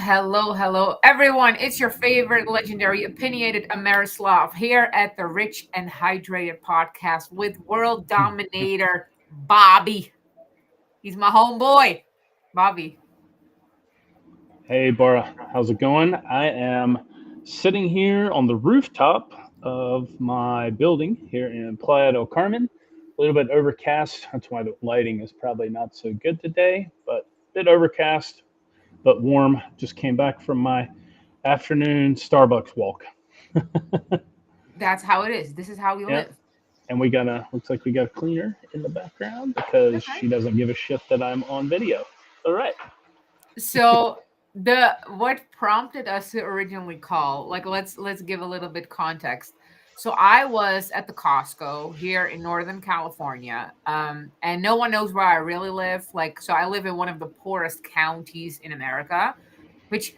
Hello, everyone. It's your favorite legendary opinionated Amerislav here at the Rich and Hydrated podcast with world dominator Bobby. He's my homeboy, Bobby. Hey, Bara, how's it going? I am sitting here on the rooftop of my building here in Playa del Carmen. A little bit overcast. That's why the lighting is probably not so good today, but a bit overcast, but warm. Just came back from my afternoon Starbucks walk. That's how it is. This is how we Yeah, live. and looks like we got a cleaner in the background because That's right. she doesn't give a shit that I'm on video. All right. So the what prompted us to originally call, like let's give a little bit context. So I was at the Costco here in Northern California, and no one knows where I really live. Like, so I live in one of the poorest counties in America, which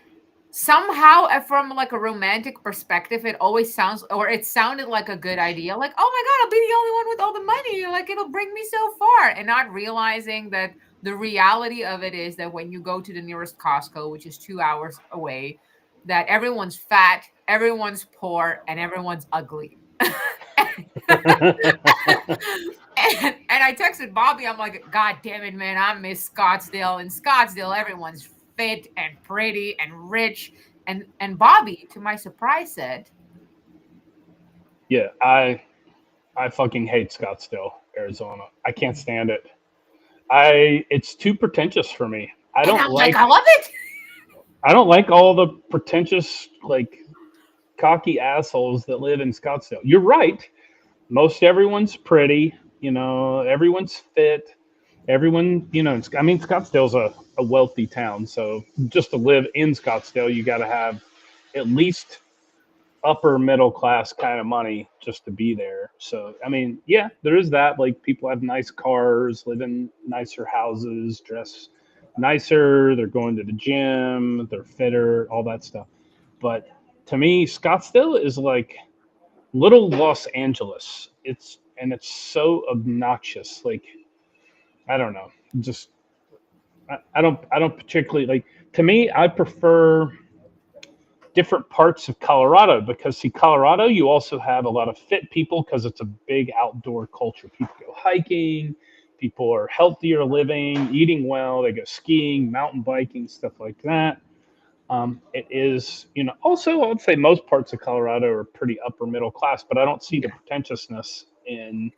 somehow, from like a romantic perspective, it always sounds, or it sounded like a good idea. Like, oh my God, I'll be the only one with all the money. Like, it'll bring me so far. And not realizing that the reality of it is that when you go to the nearest Costco, which is 2 hours away, that everyone's fat, everyone's poor, and everyone's ugly. And I texted Bobby. I'm like, God damn it, man! I miss Scottsdale. In Scottsdale, everyone's fit and pretty and rich. And Bobby, to my surprise, said, Yeah, I fucking hate Scottsdale, Arizona. I can't stand it. It's too pretentious for me. and I'm like, I love it. I don't like all the pretentious cocky assholes that live in Scottsdale. You're right. Most everyone's pretty, everyone's fit. Everyone, I mean Scottsdale's a wealthy town, so just to live in Scottsdale, you got to have at least upper middle class kind of money just to be there. So, I mean, yeah, there is that. Like, people have nice cars, live in nicer houses, dress nicer, they're going to the gym, they're fitter, all that stuff. But to me, Scottsdale is like little Los Angeles. It's so obnoxious. Like, I don't know. Just I don't particularly like, to me, I prefer different parts of Colorado because, see, Colorado, you also have a lot of fit people because it's a big outdoor culture. People go hiking, people are healthier living, eating well, they go skiing, mountain biking, stuff like that. It is, also I would say most parts of Colorado are pretty upper middle class, but I don't see the Yeah. pretentiousness in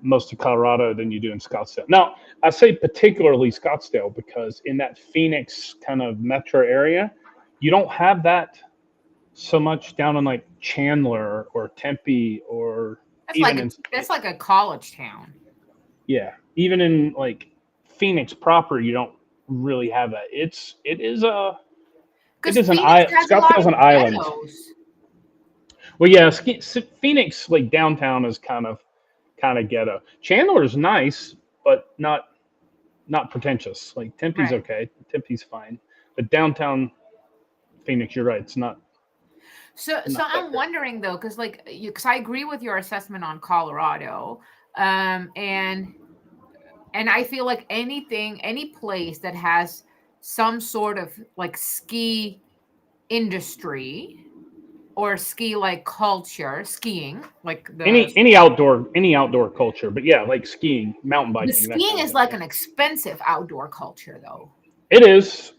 most of Colorado than you do in Scottsdale. Now, I say particularly Scottsdale because in that Phoenix kind of metro area, you don't have that so much down in like Chandler or Tempe or That's even like in, that's like a college town. yeah, even in like Phoenix proper, you don't really have that. It Because is an Phoenix I has a lot Scottsdale's of an island. ghettos. Well, yeah, Phoenix like downtown is kind of ghetto. Chandler is nice, but not pretentious. Like Tempe's Right. okay. Tempe's fine, but downtown Phoenix, you're right. It's So not that I'm great. wondering though, because I agree with your assessment on Colorado, um, and and I feel like any place that has some sort of like ski industry or ski like culture, skiing, like Any outdoor culture, but yeah, like skiing, mountain the biking, that skiing kind of is thing. like Yeah, an expensive outdoor culture though. it is.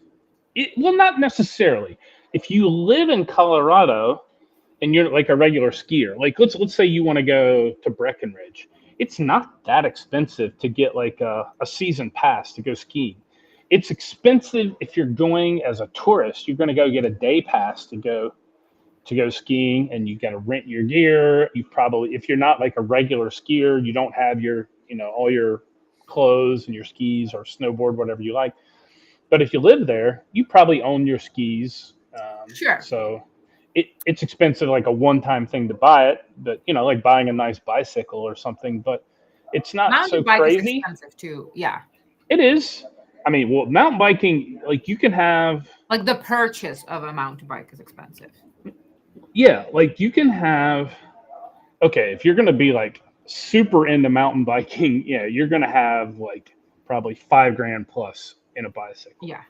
Well, not necessarily. If you live in Colorado and you're like a regular skier, like let's say you want to go to Breckenridge, it's not that expensive to get like a season pass to go skiing. It's expensive if you're going as a tourist. You're going to go get a day pass to go skiing, and you got to rent your gear. You probably, if you're not like a regular skier, you don't have your, all your clothes and your skis or snowboard, whatever you like. But if you live there, you probably own your skis. Sure. So it's expensive, like a one-time thing to buy it, but like buying a nice bicycle or something. But it's not Mountain so bike is crazy. expensive too. Yeah. It is. I mean, well, mountain biking, like you can have, Like the purchase of a mountain bike is expensive. yeah, like you can have. Okay, if you're going to be like super into mountain biking, yeah, you're going to have like probably 5 grand plus in a bicycle. Yeah.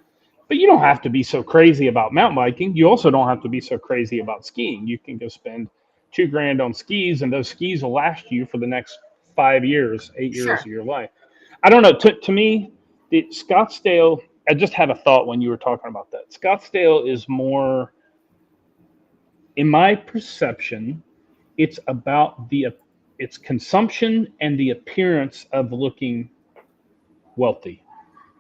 But you don't have to be so crazy about mountain biking. You also don't have to be so crazy about skiing. You can go spend 2 grand on skis, and those skis will last you for the next 5 years, 8 years of Sure. your life. I don't know. To me, Scottsdale. I just had a thought when you were talking about that. Scottsdale is more, in my perception, it's about the its consumption and the appearance of looking wealthy.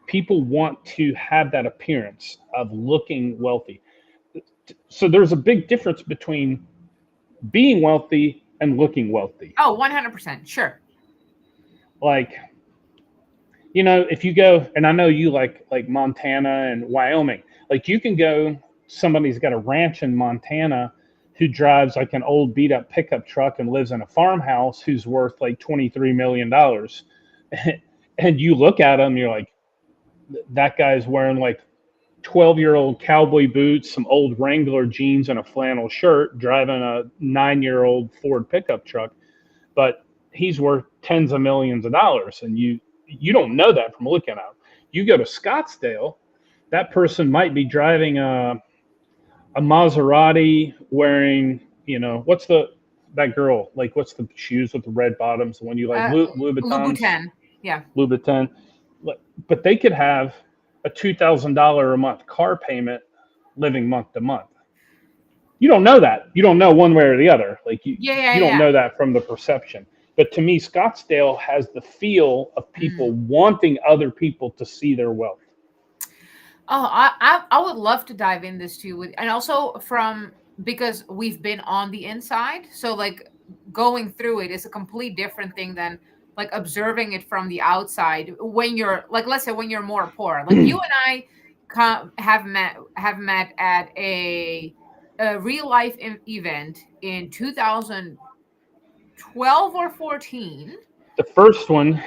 People want to have that appearance of looking wealthy. So there's a big difference between being wealthy and looking wealthy. Oh, 100%. Sure. Like, if you go, and I know you like Montana and Wyoming, like you can go, somebody's got a ranch in Montana who drives like an old beat up pickup truck and lives in a farmhouse who's worth like $23 million. And you look at him, you're like, that guy's wearing like 12-year-old cowboy boots, some old Wrangler jeans, and a flannel shirt, driving a 9-year-old Ford pickup truck. But he's worth tens of millions of dollars, and you don't know that from looking at him. You go to Scottsdale, that person might be driving a Maserati, wearing what's that girl like? What's the shoes with the red bottoms? The one you like, Uh, Louboutins, Louboutin. Yeah. Louboutin. But they could have a $2,000 a month car payment, living month to month. You don't know that. You don't know one way or the other. Like Yeah, yeah, you don't yeah. know that from the perception. But to me, Scottsdale has the feel of people Mm. wanting other people to see their wealth. Oh, I would love to dive in this too, and also from because we've been on the inside, so like going through it is a complete different thing than like observing it from the outside. When you're like, let's say when you're more poor, like you and I have met at a real life event in 2012 or 14. The first one,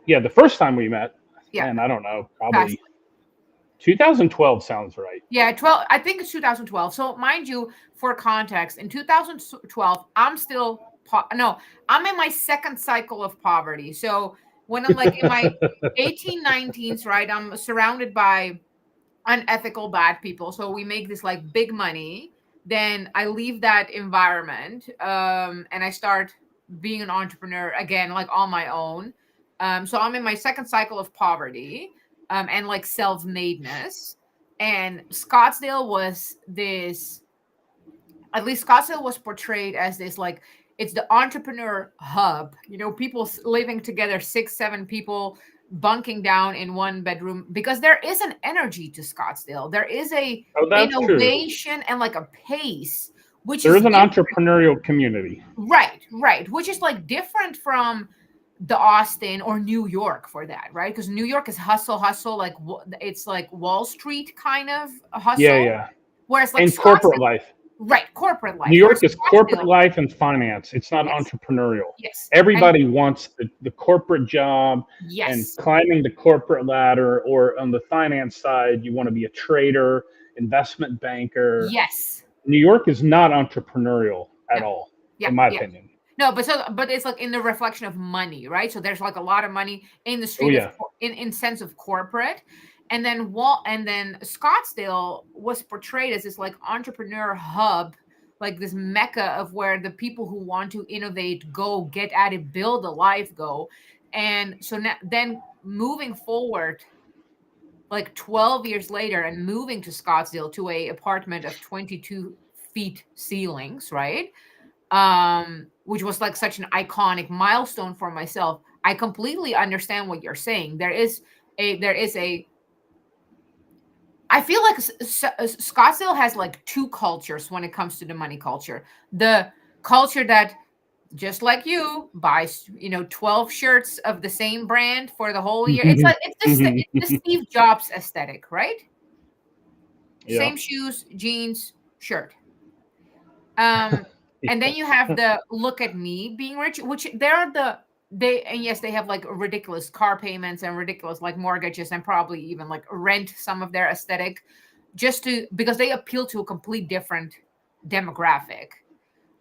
yeah, the first time we met, Yeah, man, I don't know, fast. probably 2012 sounds right. Yeah, 12. I think it's 2012. So, mind you, for context, in 2012, I'm still no, I'm in my second cycle of poverty. So, when I'm like in my 18, 19s, right, I'm surrounded by unethical bad people. So, we make this like big money. Then I leave that environment, and I start being an entrepreneur again, like on my own. So, I'm in my second cycle of poverty, and like self-madeness. And Scottsdale was this, at least Scottsdale was portrayed as this like it's the entrepreneur hub, people living together, 6 7 people bunking down in one bedroom, because there is an energy to Scottsdale. There is a Oh, that's true. innovation and like a pace which There is is an different. entrepreneurial community. Right, which is like different from the Austin or New York for that, right? Because New York is hustle, like it's like Wall Street kind of a Yeah, hustle, yeah. whereas like And corporate Scottsdale, life. right, corporate New life, whereas York is corporate Scottsdale, life and finance. It's not yes, entrepreneurial. yes, and Everybody wants the corporate job and yes, climbing the corporate ladder, or on the finance side, you want to be a trader, investment banker. yes, New York is not entrepreneurial no, at all, yeah, in my yeah. opinion. No, but it's like in the reflection of money, right? So there's like a lot of money in the Oh street of yeah. in sense of corporate, and then Scottsdale was portrayed as this like entrepreneur hub, like this mecca of where the people who want to innovate go, get at it, build a life go. And so now, then moving forward, like 12 years later, and moving to Scottsdale to a apartment of 22 feet ceilings, right? Which was like such an iconic milestone for myself. I completely understand what you're saying. There is a I feel like Scottsdale has like two cultures when it comes to the money culture. The culture that, just like you, buys 12 shirts of the same brand for the whole year. It's like it's the Steve Jobs aesthetic, right? Yeah. Same shoes, jeans, shirt. Um, and then you have the look at me being rich, which and yes, they have like ridiculous car payments and ridiculous like mortgages and probably even like rent some of their aesthetic, just to because they appeal to a complete different demographic.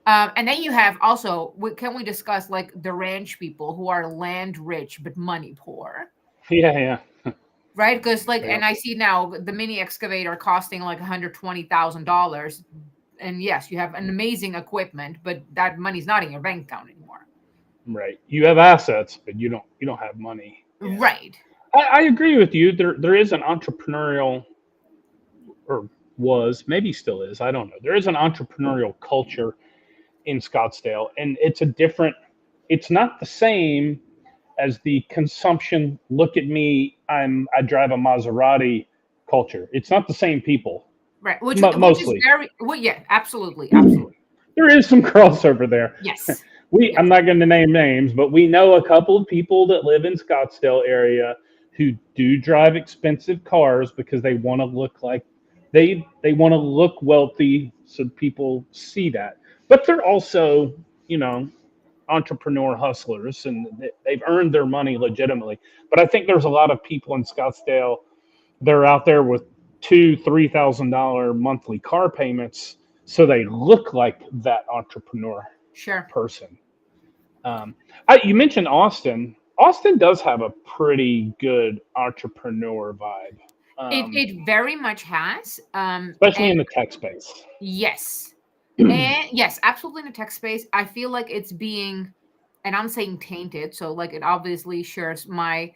And then you have also, can we discuss like the ranch people who are land rich but money poor? Yeah, yeah. right? Because like, Yeah. and I see now the mini excavator costing like $120,000, and yes, you have an amazing equipment, but that money's not in your bank account anymore. Right. You have assets, but you don't have money. Yeah. Right. I agree with you. There is an entrepreneurial, or was, maybe still is, I don't know. There is an entrepreneurial culture in Scottsdale, and it's not the same as the consumption, look at me, I drive a Maserati culture. It's not the same people, Right. Which is mostly. very well, yeah, absolutely, absolutely. There is some crossover there. Yes. I'm Yes. not going to name names, but we know a couple of people that live in Scottsdale area who do drive expensive cars because they want to look like they want to look wealthy, so people see that. But they're also, you know, entrepreneur hustlers, and they've earned their money legitimately. But I think there's a lot of people in Scottsdale, they're out there with $2,000-3,000 monthly car payments, so they look like that entrepreneur Sure. person. Um, you mentioned Austin. Austin does have a pretty good entrepreneur vibe, It very much has. especially And in the tech space. yes. And yes, absolutely in the tech space. I feel like it's being, and I'm saying tainted, so like it obviously shares my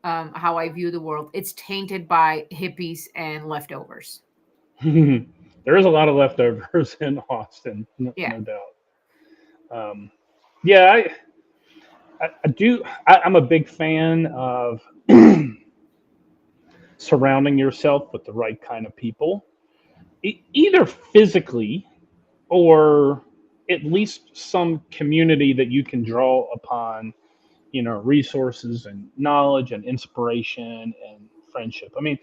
how I view the world. It's tainted by hippies and leftovers. There is a lot of leftovers in Austin, no, Yeah. no doubt. Um, yeah, I do. I'm a big fan of surrounding yourself with the right kind of people, either physically or at least some community that you can draw upon, resources and knowledge and inspiration and friendship. I mean,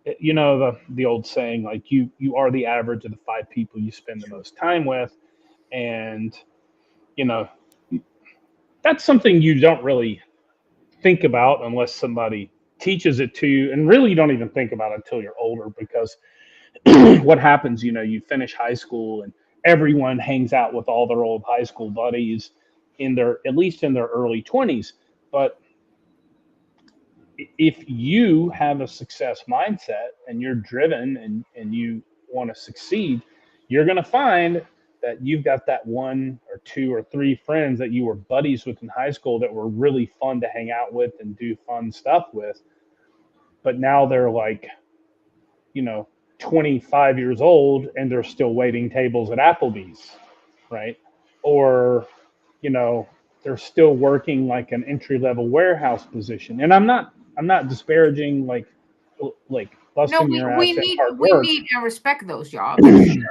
the old saying, like, you are the average of the five people you spend the True. most time with. And you know that's something you don't really think about unless somebody teaches it to you, and really you don't even think about it until you're older, because what happens, you finish high school and everyone hangs out with all their old high school buddies at least in their early 20s. But if you have a success mindset and you're driven and you want to succeed, you're going to find that you've got that one or two or three friends that you were buddies with in high school that were really fun to hang out with and do fun stuff with. But now they're like, you know, 25 years old and they're still waiting tables at Applebee's, right? Or, you know, they're still working like an entry level warehouse position. And I'm not disparaging like No, busting we your we ass in need hard we work. need and respect those jobs for sure.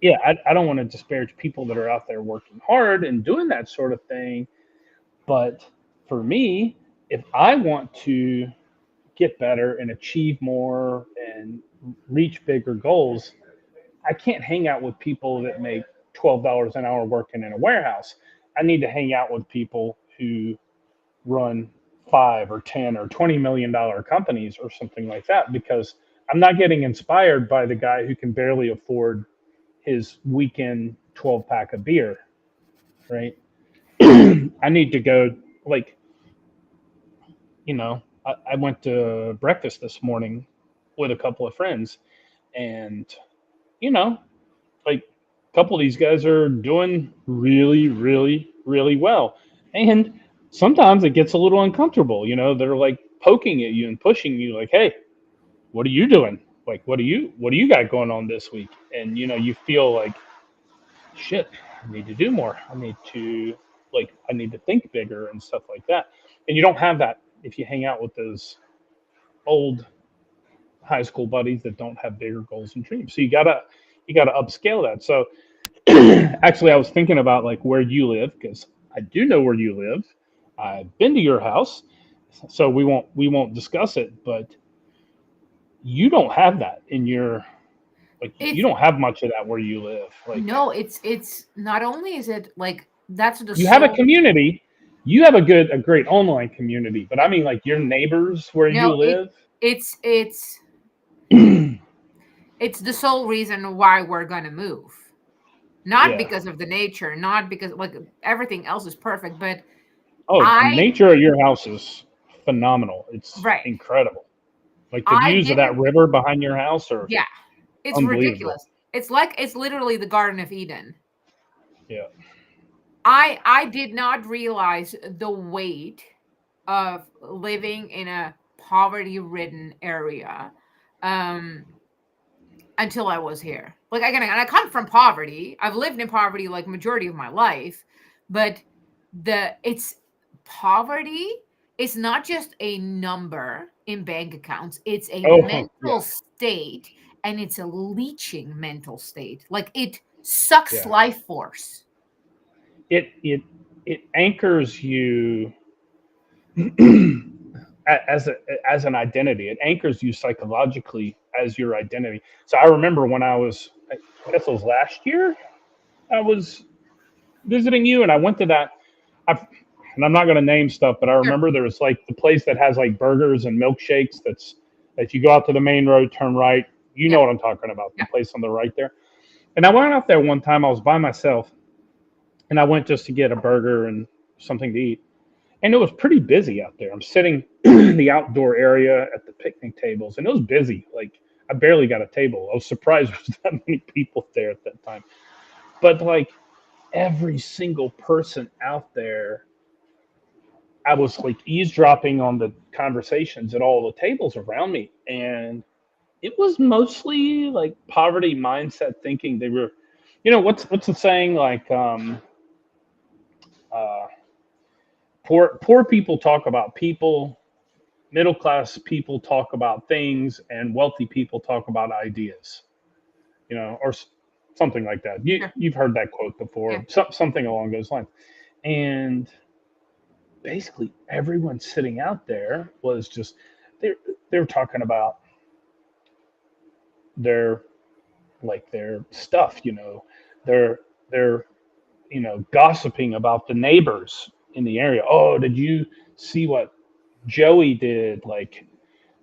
Yeah, I don't want to disparage people that are out there working hard and doing that sort of thing. But for me, if I want to get better and achieve more and reach bigger goals, I can't hang out with people that make $12 an hour working in a warehouse. I need to hang out with people who run 5 or 10 or $20 million companies or something like that, because I'm not getting inspired by the guy who can barely afford his weekend 12 pack of beer, right? I need to go, like, I went to breakfast this morning with a couple of friends, and, you know, like, a couple of these guys are doing really, really, really well. And sometimes it gets a little uncomfortable. They're like poking at you and pushing you, like, hey, what are you doing? Like, what do you got going on this week? And you feel like, shit, I need to do more. I need to think bigger and stuff like that. And you don't have that if you hang out with those old high school buddies that don't have bigger goals and dreams. So you gotta upscale that. So actually, I was thinking about like where you live, because I do know where you live. I've been to your house, so we won't discuss it. But you don't have that in your, like, you It's don't have much of that where you live. Like, no, it's not only is it like that's the you have a sole. community, you have a great online community, but I mean, like, your neighbors where No, you live. it's it's the sole reason why we're gonna move. Not Yeah. because of the nature, not because like everything else is perfect, but Oh, I nature at your house is phenomenal. It's right. incredible. Like the I views of that didn't. river behind your house are Yeah, it's unbelievable. ridiculous. It's like it's literally the Garden of Eden. Yeah. I did not realize the weight of living in a poverty-ridden area um until I was here. Like again, and I come from poverty. I've lived in poverty like majority of my life, but the it's poverty is not just a number in bank accounts. It's a Oh, yeah. mental state, and it's a leeching mental state. Like it sucks Yeah. life force. It anchors you as a as an identity. It anchors you psychologically as your identity. So I remember when I guess it was last year, I was visiting you, and I went to that. I've, and I'm not going to name stuff, but I Sure. remember there was like the place that has like burgers and milkshakes. That's if you go out to the main road, turn right. You Yeah. know what I'm talking about. The Yeah. place on the right there. And I went out there one time. I was by myself, and I went just to get a burger and something to eat. And it was pretty busy out there. I'm sitting in the outdoor area at the picnic tables, and it was busy. Like I barely got a table. I was surprised there was that many people there at that time. But like every single person out there, I was like eavesdropping on the conversations at all the tables around me, and it was mostly like poverty mindset thinking. They were, what's the saying like uh, poor people talk about people, middle class people talk about things, and wealthy people talk about ideas, or something like that. Sure. You've heard that quote Yeah. before, something along those lines. And basically, everyone sitting out there was just they they were talking about their their stuff, they're they're gossiping about the neighbors in the area. Oh, did you see what Joey did like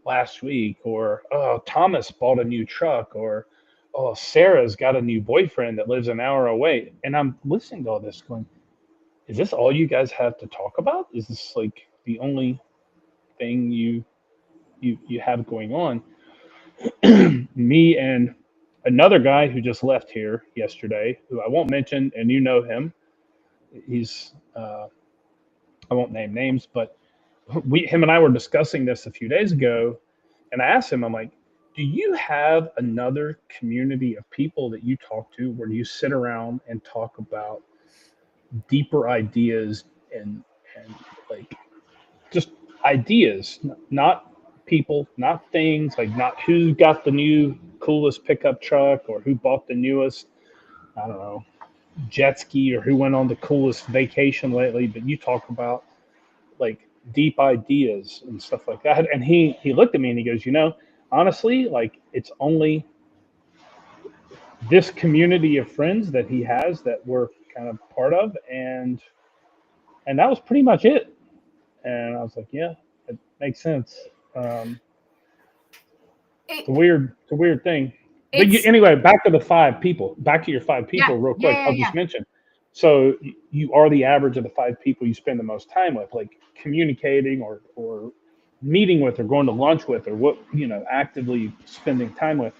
last week? Or oh, Thomas bought a new truck. Or oh, Sarah's got a new boyfriend that lives an hour away. And I'm listening to all this going, is this all you guys have to talk about? Is this like the only thing you have going on? Me and another guy who just left here yesterday, who I won't mention, and you know him. He's I won't name names, but him and I were discussing this a few days ago, and I asked him, I'm like, do you have another community of people that you talk to where you sit around and talk about deeper ideas and like just ideas, not people, not things, like not who got the new coolest pickup truck or who bought the newest, I don't know, jet ski or who went on the coolest vacation lately, but you talk about like deep ideas and stuff like that. And he looked at me and he goes, honestly, like it's only this community of friends that he has that we're kind of part of, and that was pretty much it. And I was like, yeah, it makes sense. It It's a weird thing. But it's anyway, back to the five people. Back to your five yeah. people, real Yeah, quick. yeah, I'll yeah. just mention. So you are the average of the five people you spend the most time with, like communicating or meeting with, or going to lunch with, or what actively spending time with,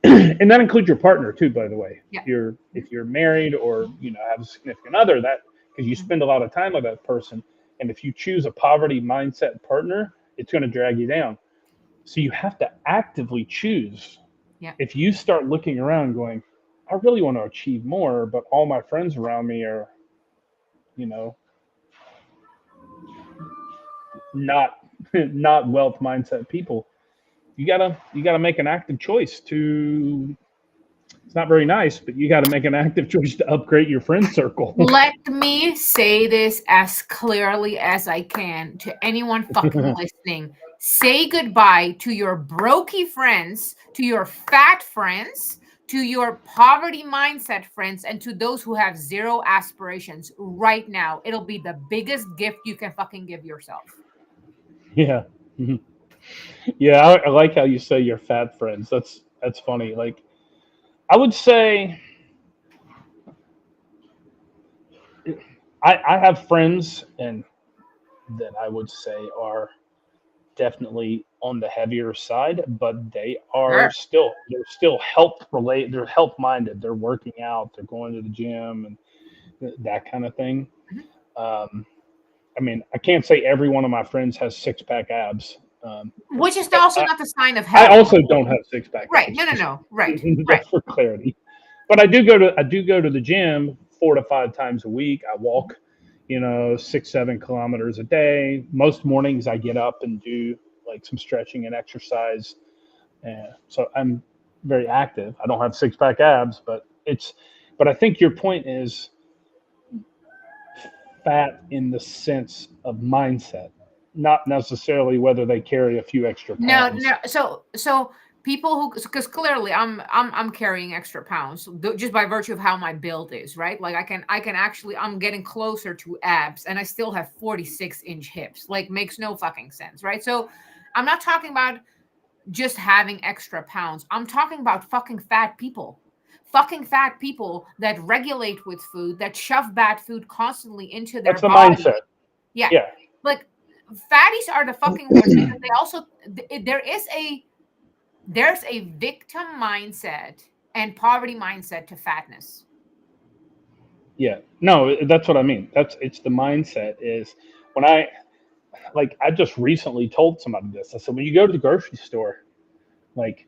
and that includes your partner too. By the way, Yeah. if you're married or have a significant other, that because you Mhm. spend a lot of time with that person, and if you choose a poverty mindset partner, it's going to drag you down. So you have to actively choose. Yeah. If you start looking around going, I really want to achieve more, but all my friends around me are, you know, not not wealth mindset people, you gotta make an active choice to it's not very nice, but you gotta make an active choice to upgrade your friend circle. Let me say this as clearly as I can to anyone fucking listening. Say goodbye to your brokey friends, to your fat friends, to your poverty mindset friends, and to those who have zero aspirations right now. It'll be the biggest gift you can fucking give yourself. Yeah. Mhm. Yeah, I like how you say your fat friends. That's funny. Like I would say I have friends and that I would say are definitely on the heavier side, but Sure. they're still health related. They're health minded. They're working out. They're going to the gym and that kind of thing. Mhm. Um, I mean, I can't say every one of my friends has six pack abs, Which is but also not the sign of I health. also don't have six pack Right. abs, No, no, no. Right. Right. just for clarity. But I do go to the gym 4 to 5 times a week. I walk, 6 7 kilometers a day. Most mornings I get up and do like some stretching and exercise. And so I'm very active. I don't have six pack abs, but I think your point is fat in the sense of mindset, not necessarily whether they carry a few extra No, pounds. no. So people who, because clearly I'm carrying extra pounds just by virtue of how my build is, right? Like I can actually, I'm getting closer to abs, and I still have 46-inch hips. Like, makes no fucking sense, right? So I'm not talking about just having extra pounds. I'm talking about fucking fat people. Fucking fat people that regulate with food, that shove bad food constantly into their That's the body. mindset. Yeah. Yeah. Like, fatties are the fucking worst because they also there's a victim mindset and poverty mindset to fatness. Yeah. No, that's what I mean. It's the mindset is when I just recently told somebody this. I said, when you go to the grocery store, like,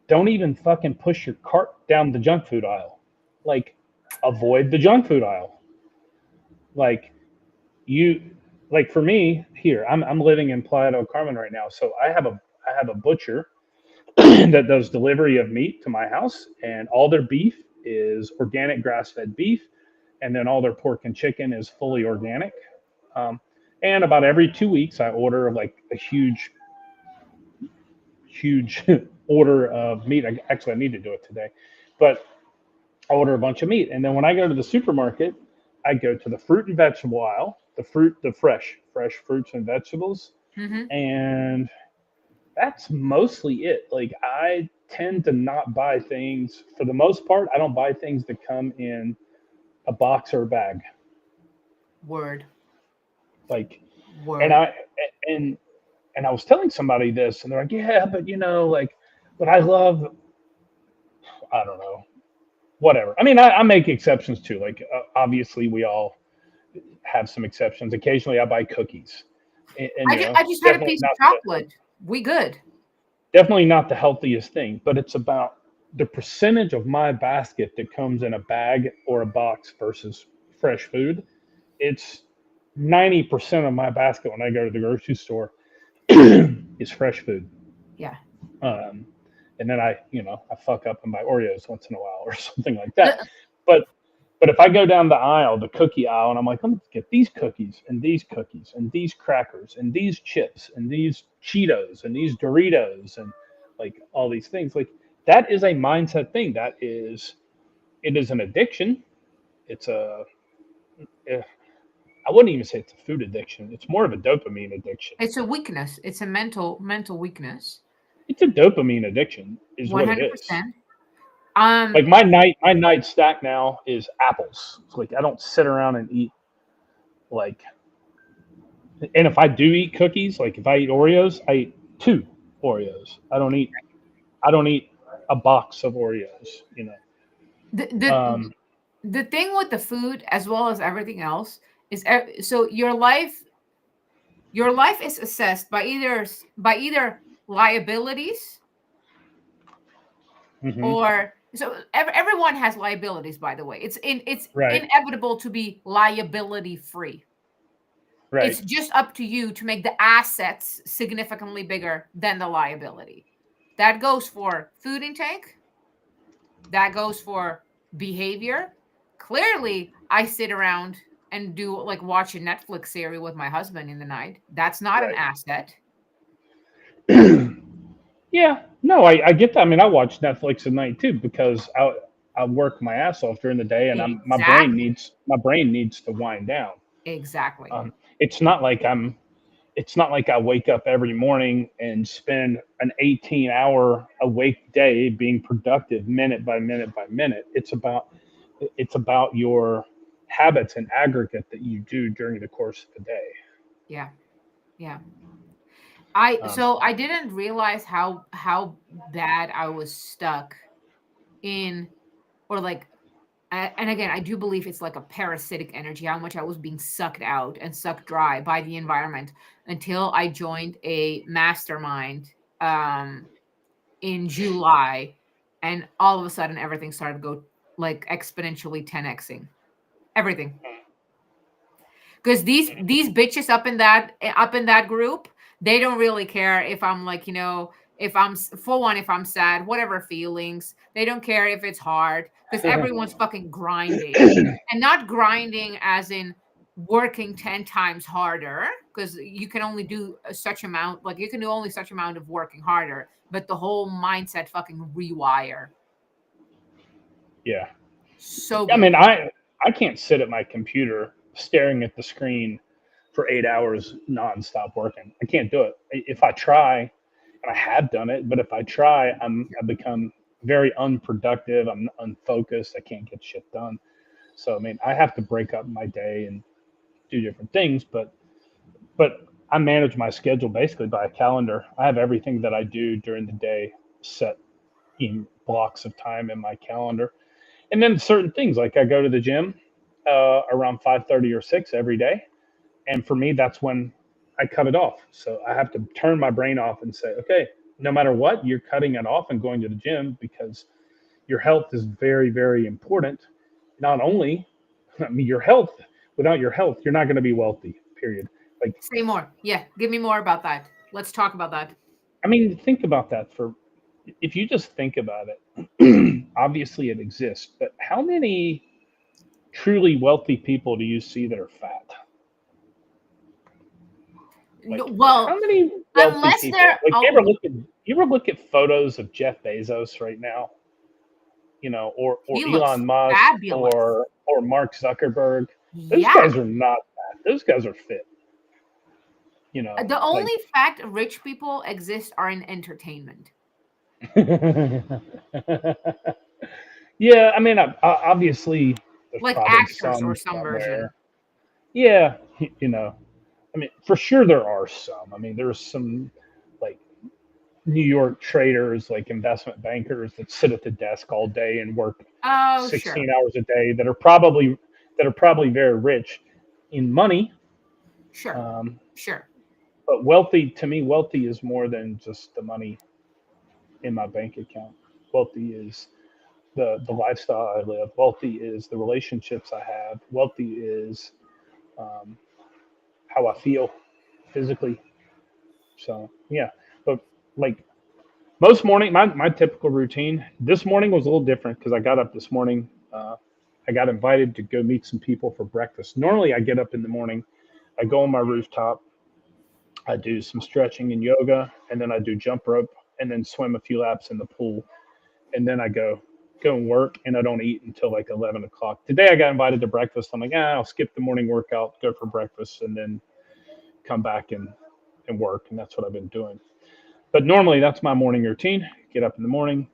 don't even fucking push your cart down the junk food aisle. Like, avoid the junk food aisle. Like, you, like for me here, I'm living in Playa del Carmen right now. So I have a butcher that does delivery of meat to my house, and all their beef is organic grass fed beef, and then all their pork and chicken is fully organic. Um, and about every 2 weeks, I order like a huge order of meat. Actually, I need to do it today, but I order a bunch of meat, and then when I go to the supermarket, I go to the fruit and vegetable aisle, the fresh fruits and vegetables, Hmm. and that's mostly it. Like, I tend to not buy things for the most part. I don't buy things that come in a box or a bag. Word. Like, and Word. I and and I was telling somebody this, and they're like, "Yeah, but like, but I love, I don't know, whatever." I mean, I make exceptions too. Like, obviously, we all have some exceptions. Occasionally, I buy cookies, and I just had a definitely piece of not chocolate. We good. the healthiest thing, but it's about the percentage of my basket that comes in a bag or a box versus fresh food. It's 90% of my basket when I go to the grocery store is fresh food. Yeah. Um, and then I fuck up and buy Oreos once in a while or something like that. The- But but if I go down the aisle, the cookie aisle, and I'm like, let me get these cookies and these cookies and these crackers and these chips and these Cheetos and these Doritos and like all these things, like that is a mindset thing. It is an addiction. It's eh, I wouldn't even say it's a food addiction. It's more of a dopamine addiction. it's a weakness. It's a mental weakness. It's a dopamine addiction, is what it is. 100%. Um, Like my night stack now is apples. It's like I don't sit around and eat like, and if I do eat cookies, like if I eat Oreos, I eat two Oreos. I don't eat a box of Oreos. the the Um, the thing with the food as well as everything else is so your life is assessed by either liabilities, mhm, or so everyone has liabilities, by the way. It's right, inevitable to be liability free. right, It's just up to you to make the assets significantly bigger than the liability. That goes for food intake, that goes for behavior. Clearly, I sit around and do like watch a Netflix series with my husband in the night. That's not an asset. right. Yeah, no, I get that. I mean, I watch Netflix at night too because I work my ass off during the day, and Exactly. my brain needs to wind down. Exactly. Um, it's not like it's not like I wake up every morning and spend an 18-hour awake day being productive minute by minute by minute. It's about your habits in aggregate that you do during the course of the day. Yeah. Yeah. So I didn't realize how bad I was stuck in, or like, and again, I do believe it's like a parasitic energy, how much I was being sucked out and sucked dry by the environment until I joined a mastermind um in July, and all of a sudden everything started to go like exponentially 10xing everything. Because these bitches up in that group, they don't really care if I'm like, if for one, if I'm sad, whatever feelings, they don't care if it's hard, because everyone's fucking grinding, and not grinding as in working 10 times harder, because you can only do such amount, like you can do only such amount of working harder, but the whole mindset fucking rewire. Yeah. So I mean, good. I can't sit at my computer staring at the screen for 8 hours nonstop working. I can't do it. If I try, and I have done it, but if I try, I become very unproductive. I'm unfocused. I can't get shit done. So I mean, I have to break up my day and do different things, but I manage my schedule basically by a calendar. I have everything that I do during the day set in blocks of time in my calendar, and then certain things like I go to the gym around 5:30 or 6 every day, and for me that's when I cut it off. So I have to turn my brain off and say, okay, no matter what, you're cutting it off and going to the gym because your health is very, very important. Not only, I mean, your health. Without your health, you're not going to be wealthy. Period. Like, Say more. Yeah, give me more about that. Let's talk about that. I mean, think about that for if you just think about it. Obviously, it exists, but how many truly wealthy people do you see that are fat? No, Like, well, how many wealthy unless people? they're Like, oh, you ever look at photos of Jeff Bezos right now? Or he looks Elon Musk fabulous. or Mark Zuckerberg. Those Yeah. guys are not fat. Those guys are fit. The Like, only fact rich people exist are in entertainment. yeah. I mean, obviously, there's Like probably actors or some some version. somewhere. Yeah, I mean, for sure there are some. I mean, there's some like New York traders, like investment bankers that sit at the desk all day and work Oh, sure. 16 hours a day that are probably very rich in money. Sure. Um, Sure. but wealthy to me, wealthy is more than just the money in my bank account. Wealthy is the lifestyle I live. Wealthy is the relationships I have. Wealthy is um, how I feel physically. So yeah, but like most morning, my typical routine this morning was a little different because I got up this morning. I got invited to go meet some people for breakfast. Normally, I get up in the morning, I go on my rooftop, I do some stretching and yoga, and then I do jump rope, and then swim a few laps in the pool, and then I go and work, and I don't eat until like 11 o'clock. Today, I got invited to breakfast. I'm like, I'll skip the morning workout, go for breakfast, and then come back and work, and that's what I've been doing. But normally, that's my morning routine. Get up in the morning,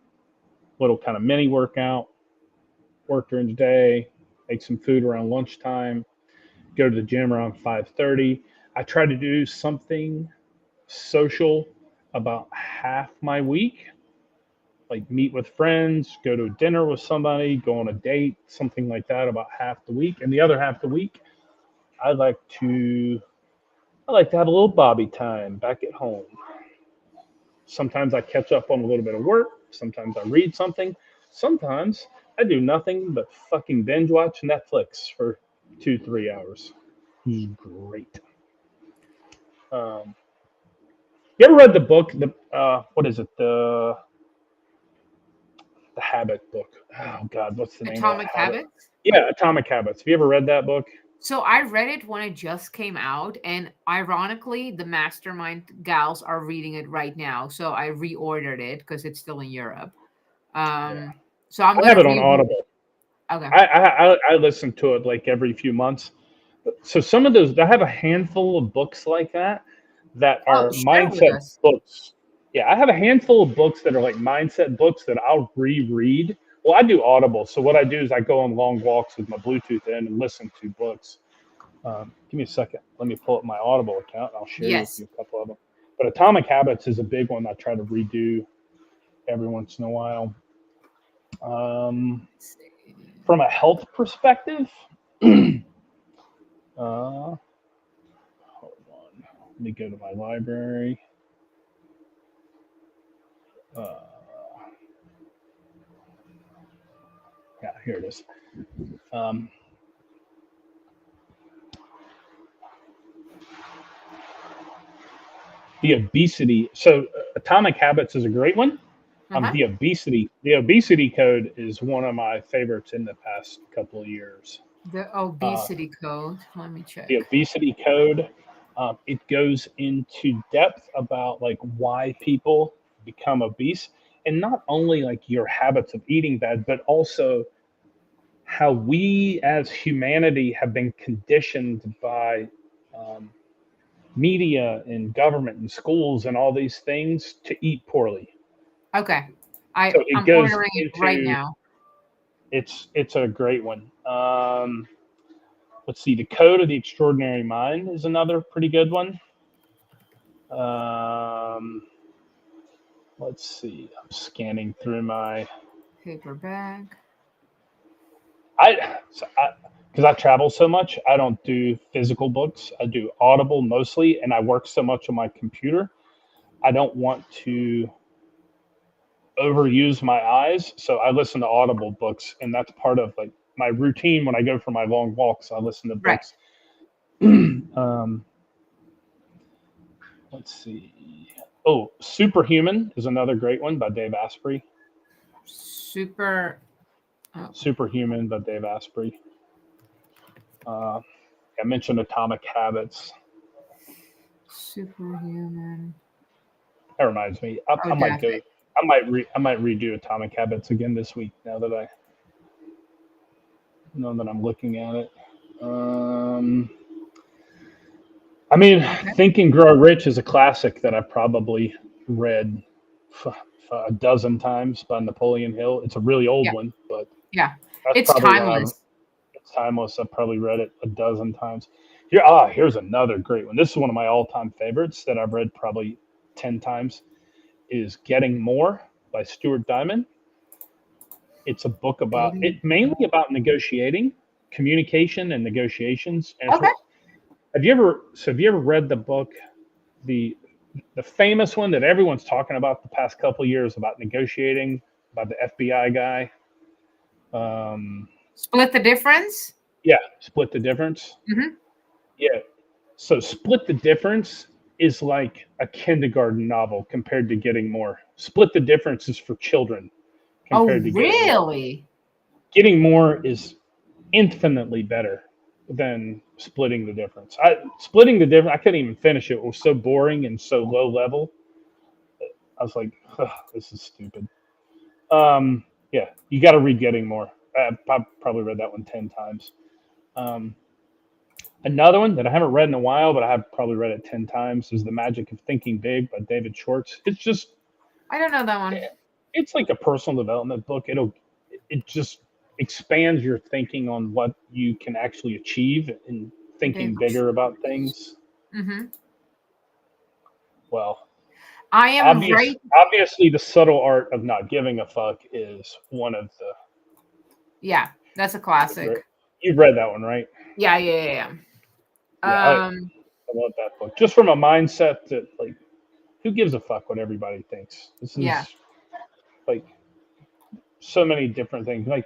little kind of mini workout, work during the day, make some food around lunchtime, go to the gym around 5:30. I try to do something social about half my week, like meet with friends, go to dinner with somebody, go on a date, something like that about half the week. And the other half the week, I like to I like to have a little Bobby time back at home. Sometimes I catch up on a little bit of work. Sometimes I read something. Sometimes I do nothing but fucking binge watch Netflix for 2, 3 hours. It's great. Um, you ever read the book? The what is it? The Habit book. Oh God, what's the name of that Atomic habit? Habits. Yeah, Atomic Habits. Have you ever read that book? So I read it when it just came out, and ironically, the mastermind gals are reading it right now. So I reordered it because it's still in Europe. Yeah, So I'm I have gonna it on read. Audible. Okay. I listen to it like every few months. So some of those, I have a handful of books like that Oh, are share with mindset us. books. Yeah, I have a handful of books that are like mindset books that I'll reread. Well, I do Audible, so what I do is I go on long walks with my Bluetooth in and listen to books. Give me a second. Let me pull up my Audible account. And I'll share with Yes. you a couple of them. But Atomic Habits is a big one I try to redo every once in a while. Um, Let's see. from a health perspective, hold on. Let me go to my library. Uh, yeah, here it is. Um, the obesity. So, Atomic Habits is a great one. Uh-huh. The obesity code is one of my favorites in the past couple of years. The Uh, obesity code. Let me the check. obesity code, it goes into depth about like why people become obese, and not only like your habits of eating bad, but also how we as humanity have been conditioned by um, media and government and schools and all these things to eat poorly. Okay. So it I'm goes ordering it right into now. it's a great one. Let's see, the Code of the Extraordinary Mind is another pretty good one. Um, let's see, I'm scanning through my Paperback. I because I travel so much, I don't do physical books. I do Audible mostly, and I work so much on my computer. I don't want to overuse my eyes, so I listen to Audible books, and that's part of like my routine when I go for my long walks. I listen to Right. books. um, let's see. Oh, Superhuman is another great one by Dave Asprey. Super. Oh, Superhuman by Dave Asprey. Uh, I mentioned Atomic Habits. superhuman. That reminds me. I, Oh, I might go. definitely. I might redo Atomic Habits again this week. Now that I'm looking at it. Um, I mean, Okay. Think and Grow Rich is a classic that I probably read a dozen times by Napoleon Hill. It's a really old Yeah. one, but Yeah. that's It's probably one I've. timeless. It's timeless. I've probably read it a dozen times. Here's another great one. This is one of my all-time favorites that I've read probably 10 times. Is Getting More by Stuart Diamond. It's a book about Dating. it, mainly about negotiating, communication, and negotiations. And Okay. have you ever read the book, the the famous one that everyone's talking about the past couple of years about negotiating, about the FBI guy? Um, Split the difference. yeah, Split the Difference. Hmm. Yeah, so Split the Difference is like a kindergarten novel compared to Getting More. Split the Difference is for children Oh, compared to Getting More. really? Getting More is infinitely better than Splitting the Difference. Splitting the Difference, I couldn't even finish it. It was so boring and so low level. I was like, this is stupid. Yeah, you got to read Getting More. I've probably read that one 10 times. Um, Another one that I haven't read in a while, but I have probably read it 10 times, is The Magic of Thinking Big by David Schwartz. I don't know that one. It's like a personal development book. It just expands your thinking on what you can actually achieve and thinking David. bigger about things. Mm-hmm. Well, I am right. obviously, The Subtle Art of Not Giving a Fuck is one of Yeah, that's a the great. classic. You've read that one, right? Yeah, yeah, Yeah, yeah. I love that book. Just from a mindset that like, who gives a fuck what everybody thinks? This Yeah. is like so many different things. Like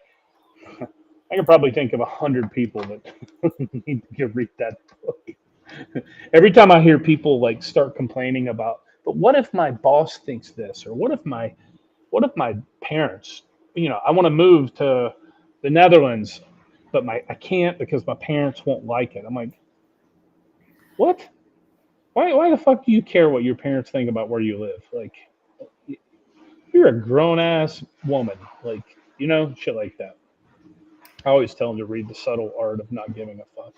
I could probably think of 100 people that need to read that book. Every time I hear people like start complaining about, but what if my boss thinks this, or what if my parents, I want to move to the Netherlands, but my I can't because my parents won't like it. I'm like, what? Why the fuck do you care what your parents think about where you live? Like, you're a grown ass woman, like shit like that. I always tell them to read The Subtle Art of Not Giving a Fuck.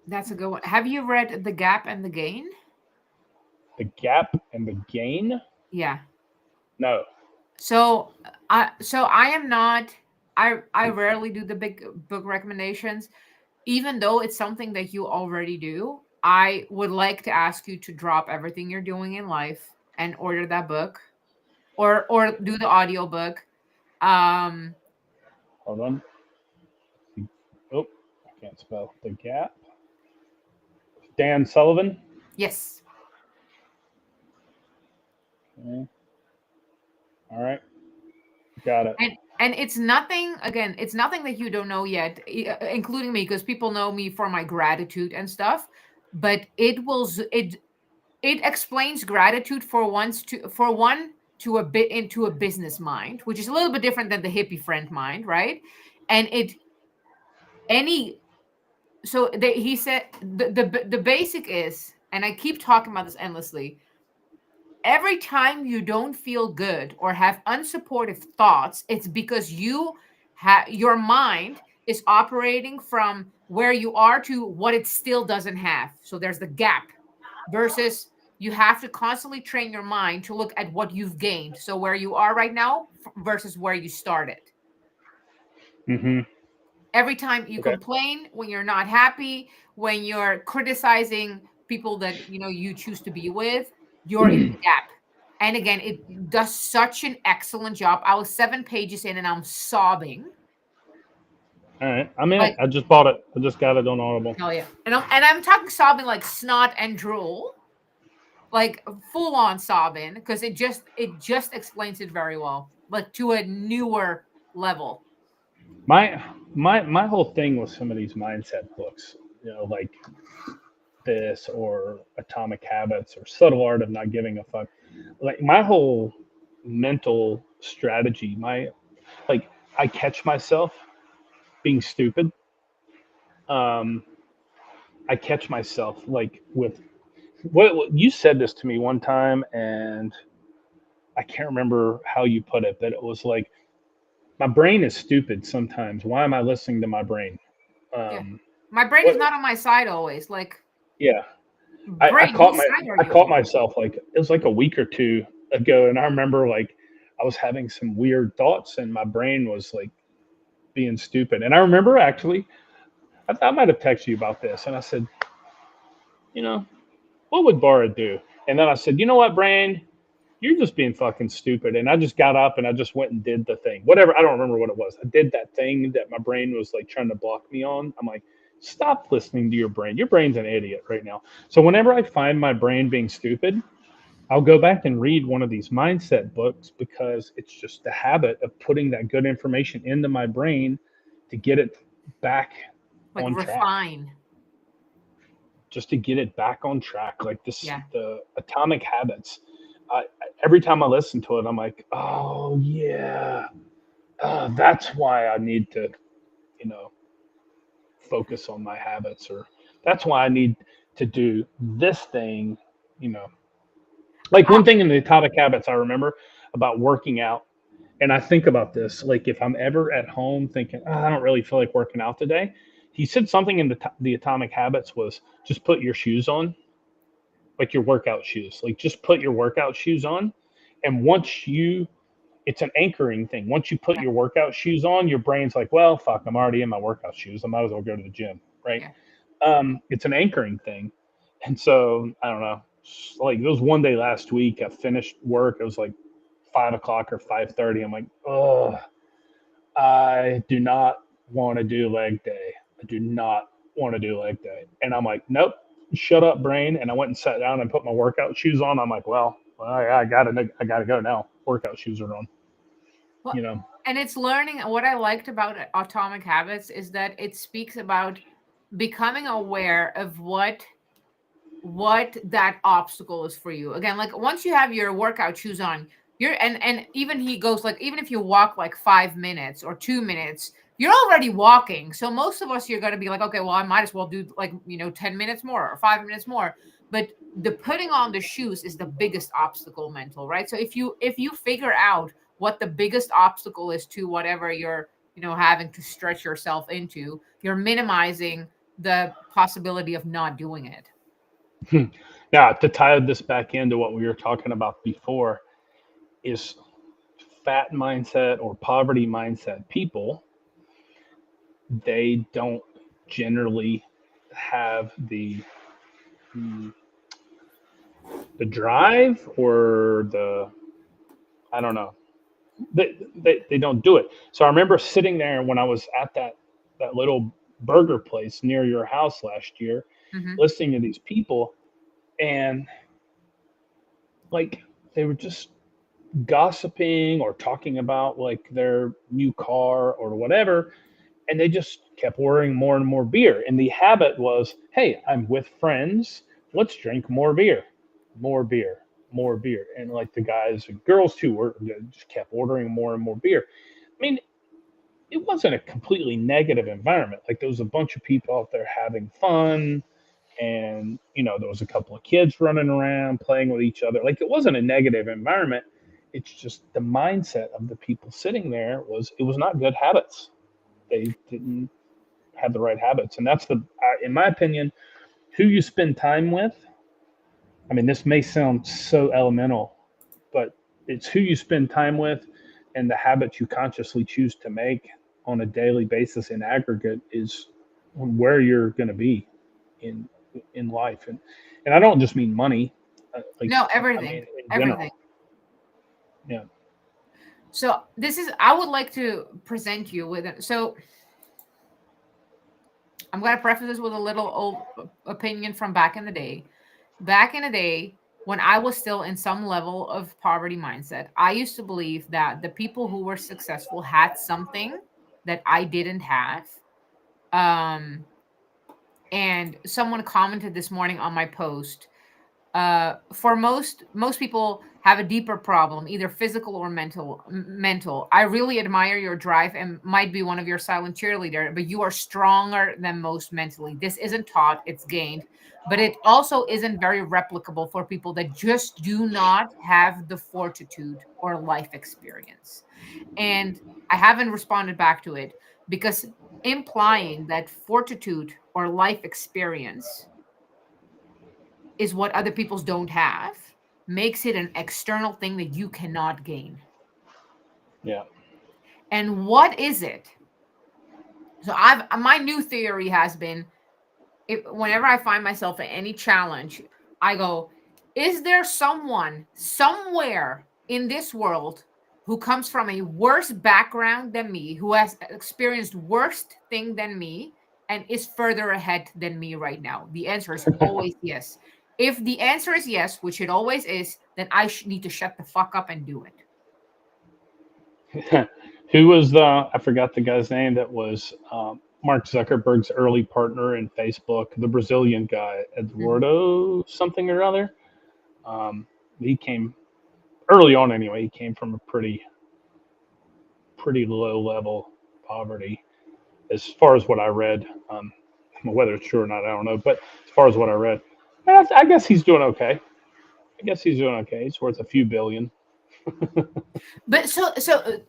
That's a good one. Have you read The Gap and the Gain? The Gap and the Gain? Yeah. No. So I am not. I rarely do the big book recommendations, even though it's something that you already do. I would like to ask you to drop everything you're doing in life and order that book, or do the audiobook. Um, Hold on. Oh, I can't spell the gap. Dan Sullivan. yes. Okay. All right. Got it. And it's nothing, again, it's nothing that you don't know yet, including me, because people know me for my gratitude and stuff. But it explains gratitude for one to a bit into a business mind, which is a little bit different than the hippie friend mind, right? And it any so he said the basic is, and I keep talking about this endlessly, every time you don't feel good or have unsupportive thoughts, it's because your mind is operating from where you are to what it still doesn't have. So there's the gap, versus you have to constantly train your mind to look at what you've gained. So where you are right now versus where you started. Mm-hmm. Every time you Okay. complain, when you're not happy, when you're criticizing people that you choose to be with, you're in the gap. And again, it does such an excellent job. I was 7 pages in and I'm sobbing. All right. I'm in it. Like, I just bought it. I just got it on Audible. oh yeah. And I'm talking sobbing like snot and drool, like full on sobbing, because it just explains it very well, like to a newer level. My whole thing with some of these mindset books, like this or Atomic Habits or Subtle Art of Not Giving a Fuck, like my whole mental strategy, my like I catch myself being stupid. Um, I catch myself like with what you said this to me one time, and I can't remember how you put it, but it was like my brain is stupid sometimes. Why am I listening to my brain? Yeah. Um, My brain is what? not on my side always. Like, Yeah, I brain, caught whose my side are I you caught on? myself like it was like a week or two ago, and I remember like I was having some weird thoughts, and my brain was like being stupid. And I remember actually, I might have texted you about this, and I said, you know, what would Bara do? And then I said, you know what, brain, you're just being fucking stupid. And I just got up and I just went and did the thing. Whatever, I don't remember what it was. I did that thing that my brain was like trying to block me on. I'm like, stop listening to your brain. Your brain's an idiot right now. So whenever I find my brain being stupid, I'll go back and read one of these mindset books because it's just the habit of putting that good information into my brain to get it back Like, on track, refine. just to get it back on track. Like this, Yeah. the Atomic Habits. Every time I listen to it, I'm like, oh yeah, that's why I need to, you know, focus on my habits, or that's why I need to do this thing, you know. Like Uh, one thing in the Atomic Habits I remember about working out, and I think about this, like if I'm ever at home thinking, oh, I don't really feel like working out today, he said something in the Atomic Habits was just put your shoes on, like your workout shoes. Like just put your workout shoes on. And once you, it's an anchoring thing. Once you put yeah. your workout shoes on, your brain's like, well, fuck, I'm already in my workout shoes. I might as well go to the gym. Right. Yeah. It's an anchoring thing. And so I don't know, like it was one day last week. I finished work. It was like 5 o'clock or 5:30. I'm like, oh, I do not want to do leg day. I do not want to do leg day. And I'm like, nope, shut up, brain. And I went and sat down and put my workout shoes on. I'm like, well, I gotta go now. Workout shoes are on. Well, You know. and it's learning. What I liked about Atomic Habits is that it speaks about becoming aware of what that obstacle is for you. Again, like once you have your workout shoes on, and even he goes like, even if you walk like 5 minutes or 2 minutes, you're already walking. So most of us, you're going to be like, okay, well, I might as well do like 10 minutes more or 5 minutes more. But the putting on the shoes is the biggest obstacle mental, right? So if you figure out what the biggest obstacle is to whatever you're having to stretch yourself into, you're minimizing the possibility of not doing it. Now to tie this back into what we were talking about before is fat mindset or poverty mindset people. They don't generally have the mm, the drive or the I don't know. They don't do it. So I remember sitting there when I was at that little burger place near your house last year, Hmm. listening to these people, and like they were just gossiping or talking about like their new car or whatever, and they just kept ordering more and more beer. And the habit was, hey, I'm with friends, let's drink more beer, more beer. And like the guys and girls too were just kept ordering more and more beer. I mean, it wasn't a completely negative environment. Like there was a bunch of people out there having fun, and there was a couple of kids running around playing with each other. Like it wasn't a negative environment. It's just the mindset of the people sitting there was it was not good habits. They didn't have the right habits, and that's in my opinion, who you spend time with. I mean, this may sound so elemental, but it's who you spend time with and the habits you consciously choose to make on a daily basis in aggregate is where you're going to be in life. And I don't just mean money, like No, I everything, mean in everything. general. Yeah. So this is, I would like to present you with it. So I'm going to preface this with a little old opinion from back in the day. Back in the day, when I was still in some level of poverty mindset, I used to believe that the people who were successful had something that I didn't have. Um, and someone commented this morning on my post, for most people have a deeper problem, either physical or mental. I really admire your drive and might be one of your silent cheerleader, but you are stronger than most mentally. This isn't taught, it's gained, but it also isn't very replicable for people that just do not have the fortitude or life experience. And I haven't responded back to it because implying that fortitude or life experience is what other people's don't have makes it an external thing that you cannot gain. Yeah. And what is it? So I've my new theory has been, if whenever I find myself in any challenge, I go, is there someone somewhere in this world who comes from a worse background than me, who has experienced worst thing than me, and is further ahead than me right now? The answer is always yes. If the answer is yes, which it always is, then I need to shut the fuck up and do it. Who was I forgot the guy's name that was Mark Zuckerberg's early partner in Facebook, the Brazilian guy, Mhm. Eduardo something or other. Um, he came early on anyway. He came from a pretty low level poverty, as far as what I read. Whether it's true or not, I don't know. But as far as what I read, I guess he's doing okay. I guess he's doing okay. He's worth a few billion. But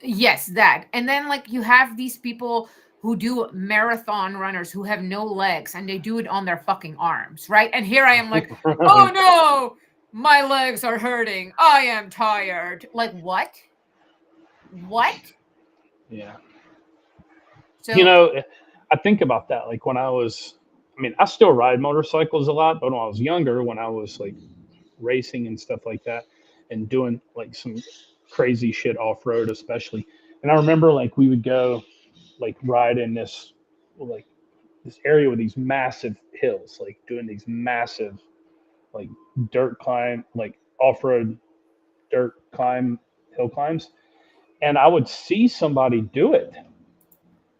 yes, that. And then like you have these people who do marathon runners who have no legs and they do it on their fucking arms, right? And here I am like, "Oh Right. no, my legs are hurting. I am tired." Like what? What? Yeah. You So, know, I think about that. Like when I was, I mean, I still ride motorcycles a lot, but when I was younger, when I was like racing and stuff like that, and doing like some crazy shit off road, especially. And I remember like we would go like ride in like this area with these massive hills, like doing these massive like dirt climb, like off road dirt climb, hill climbs. And I would see somebody do it,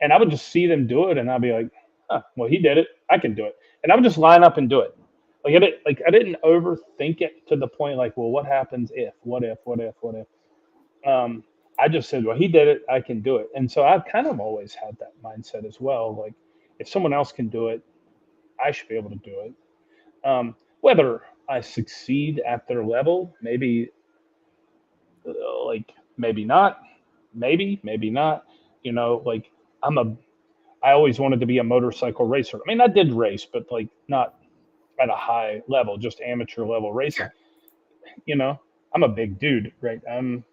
and I would just see them do it, and I'd be like, "Huh, well, he did it. I can do it." And I would just line up and do it. I didn't overthink it to the point like, well, what happens if? What if? What if? What if? I just said, well, he did it. I can do it. And so I've kind of always had that mindset as well. Like, if someone else can do it, I should be able to do it. Whether I succeed at their level, maybe like maybe not, maybe not. Like I'm a I always wanted to be a motorcycle racer. I mean, I did race, but like not at a high level, just amateur level racing. sure. You know, I'm a big dude, right? I'm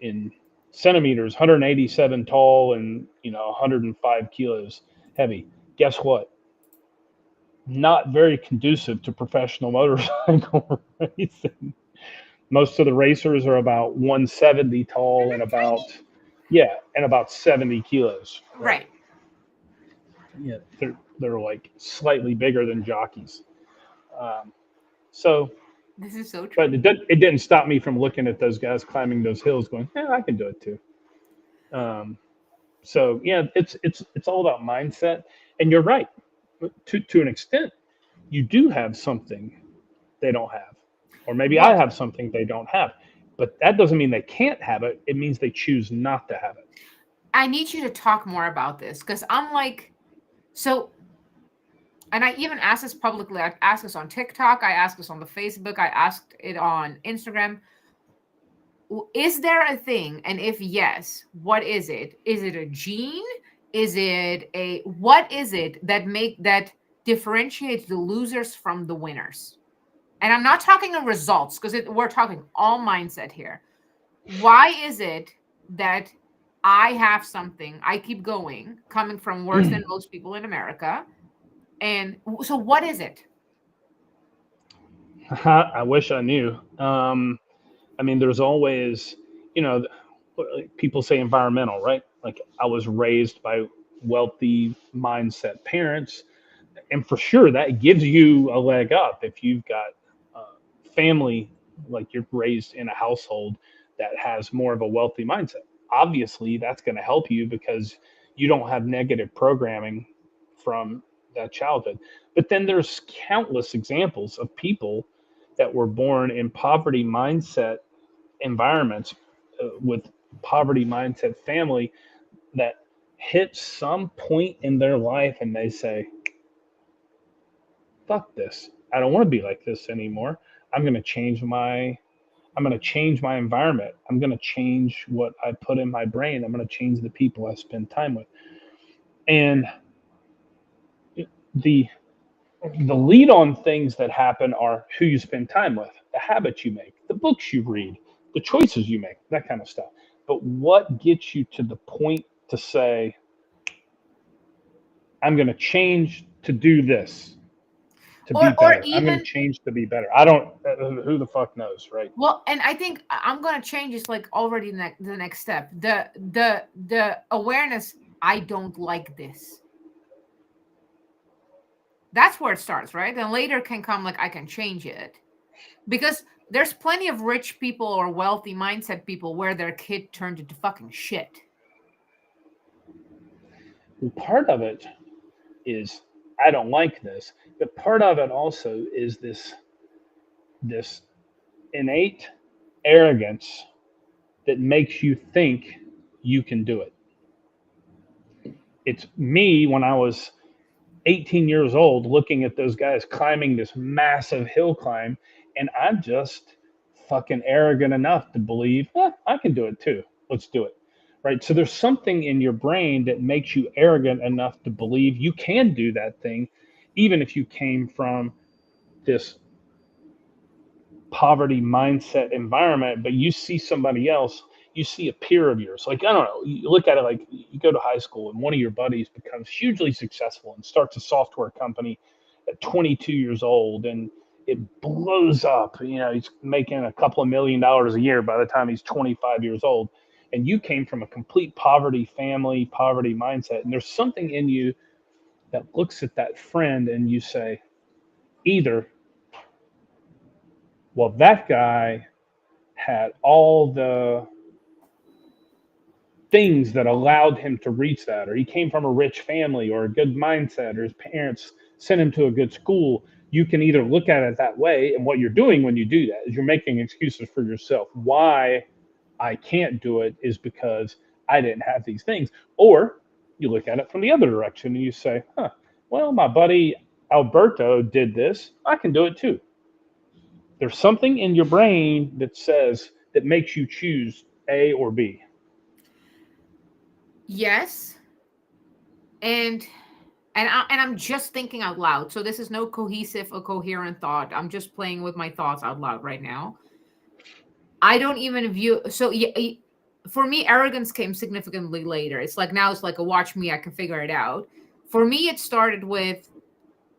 in centimeters, 187 tall and 105 kilos heavy. Guess what? not very conducive to professional motorcycle racing. Most of the racers are about 170 tall and Mhm, about, tiny. yeah, and about 70 kilos, right? Right. Yeah, they're like slightly bigger than jockeys. Um, so, This is so but true. it didn't stop me from looking at those guys climbing those hills, going, "Yeah, I can do it too." Um, so yeah, it's all about mindset, and you're right. To an extent, you do have something they don't have, or maybe I Well, have something they don't have, but that doesn't mean they can't have it. It means they choose not to have it. I need you to talk more about this because I'm like, so, and I even asked this publicly. I asked this on TikTok. I asked this on the Facebook. I asked it on Instagram. Is there a thing? And if yes, what is it? Is it a gene? Is it a, what is it that differentiates the losers from the winners? And I'm not talking of results because we're talking all mindset here. Why is it that I have something, I keep going, coming from worse than most people in America? And so, what is it? I wish I knew. I mean, there's always, you know, people say environmental, right? Like I was raised by wealthy mindset parents, and for sure that gives you a leg up if you've got family, like you're raised in a household that has more of a wealthy mindset. Obviously, that's going to help you because you don't have negative programming from that childhood. But then there's countless examples of people that were born in poverty mindset environments with poverty mindset family that hit some point in their life and they say, fuck this. I don't want to be like this anymore. I'm going to change my I'm going to change my environment. I'm going to change what I put in my brain. I'm going to change the people I spend time with. And the the lead on things that happen are who you spend time with, the habits you make, the books you read, the choices you make, that kind of stuff. But what gets you to the point to say, I'm going to change to do this, to be Or better? I'm going to even, change to be better. I don't, who the fuck knows, right? well, and I think I'm gonna change is like already the next step. The awareness, I don't like this. That's where it starts, right? Then later can come like I can change it. Because there's plenty of rich people or wealthy mindset people where their kid turned into fucking shit. Well, part of it is I don't like this, but part of it also is this innate arrogance that makes you think you can do it. It's me when I was 18 years old looking at those guys climbing this massive hill climb, and I'm just fucking arrogant enough to believe, I can do it too. Let's do it. Right. So there's something in your brain that makes you arrogant enough to believe you can do that thing, even if you came from this poverty mindset environment, but you see somebody else, you see a peer of yours. Like, I don't know, you look at it like you go to high school and one of your buddies becomes hugely successful and starts a software company at 22 years old and it blows up. You know, he's making a couple of $1 million a year by the time he's 25 years old. And you came from a complete poverty family, poverty mindset. And there's something in you that looks at that friend and you say, either, well, that guy had all the things that allowed him to reach that, or he came from a rich family or a good mindset, or his parents sent him to a good school. You can either look at it that way, and what you're doing when you do that is you're making excuses for yourself. Why I can't do it is because I didn't have these things. Or you look at it from the other direction and you say, well, my buddy Alberto did this. I can do it too. There's something in your brain that says, that makes you choose A or B. Yes. And I'm just thinking out loud. So this is no cohesive or coherent thought. I'm just playing with my thoughts out loud right now. I don't even view, so yeah, for me arrogance came significantly later. It's like now it's like a watch me, I can figure it out. For me it started with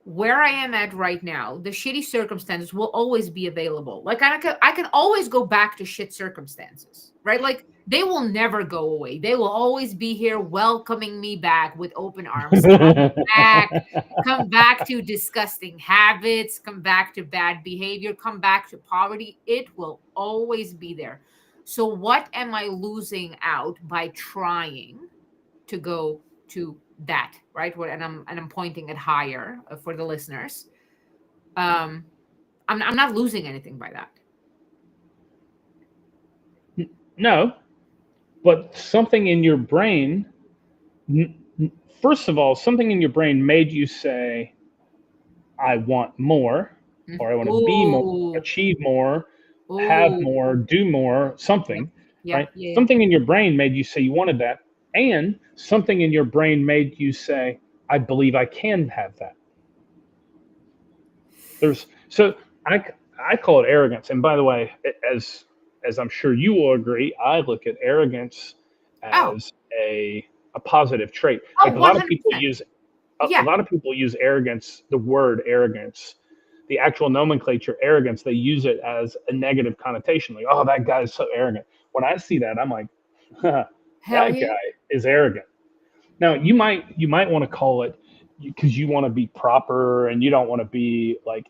where I am at right now, the shitty circumstances will always be available. Like I can always go back to shit circumstances, right? Like they will never go away. They will always be here welcoming me back with open arms. Back, come back to disgusting habits, come back to bad behavior, come back to poverty. It will always be there. So what am I losing out by trying to go to that, right? And I'm pointing it higher for the listeners. Um, I'm not losing anything by that. No, but something in your brain, first of all, something in your brain made you say, I want more, or I want to be more, Oh, achieve more, have oh, more, do more, yep, something, yeah, right? yeah, yeah. Something in your brain made you say you wanted that, and something in your brain made you say, I believe I can have that. There's so I call it arrogance. And by the way, as I'm sure you will agree, I look at arrogance Oh, as a positive trait. oh, Like a lot of people 100%. use a Yeah, lot of people use arrogance, the word arrogance, the actual nomenclature arrogance, they use it as a negative connotation. Like, oh, that guy is so arrogant. When I see that, I'm like, that hell yeah. guy is arrogant. Now you might want to call it because you want to be proper and you don't want to be like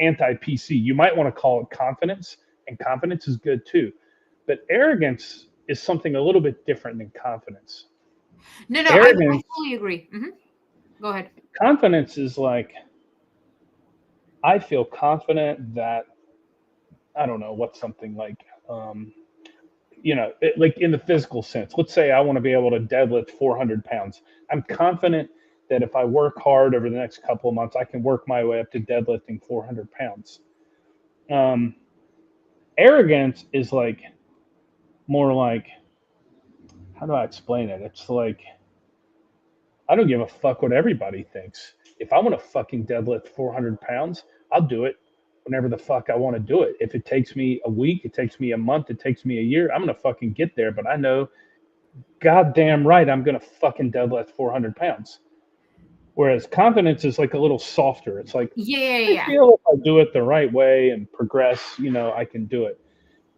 anti PC. You might want to call it confidence, and confidence is good too. But arrogance is something a little bit different than confidence. No, no, I Arrogance, fully agree. Go ahead. confidence is like I feel confident that I don't know what's something like like in the physical sense. Let's say I want to be able to deadlift 400 pounds. I'm confident that if I work hard over the next couple of months, I can work my way up to deadlifting 400 pounds. Um, Arrogance is like more like how do I explain it? It's like I don't give a fuck what everybody thinks. If I want to fucking deadlift 400 pounds, I'll do it whenever the fuck I want to do it. If it takes me a week, it takes me a month, it takes me a year, I'm going to fucking get there. But I know goddamn right I'm going to fucking deadlift 400 pounds. Whereas confidence is like a little softer. It's like, Yeah, yeah, I yeah. feel if I do it the right way and progress, I can do it.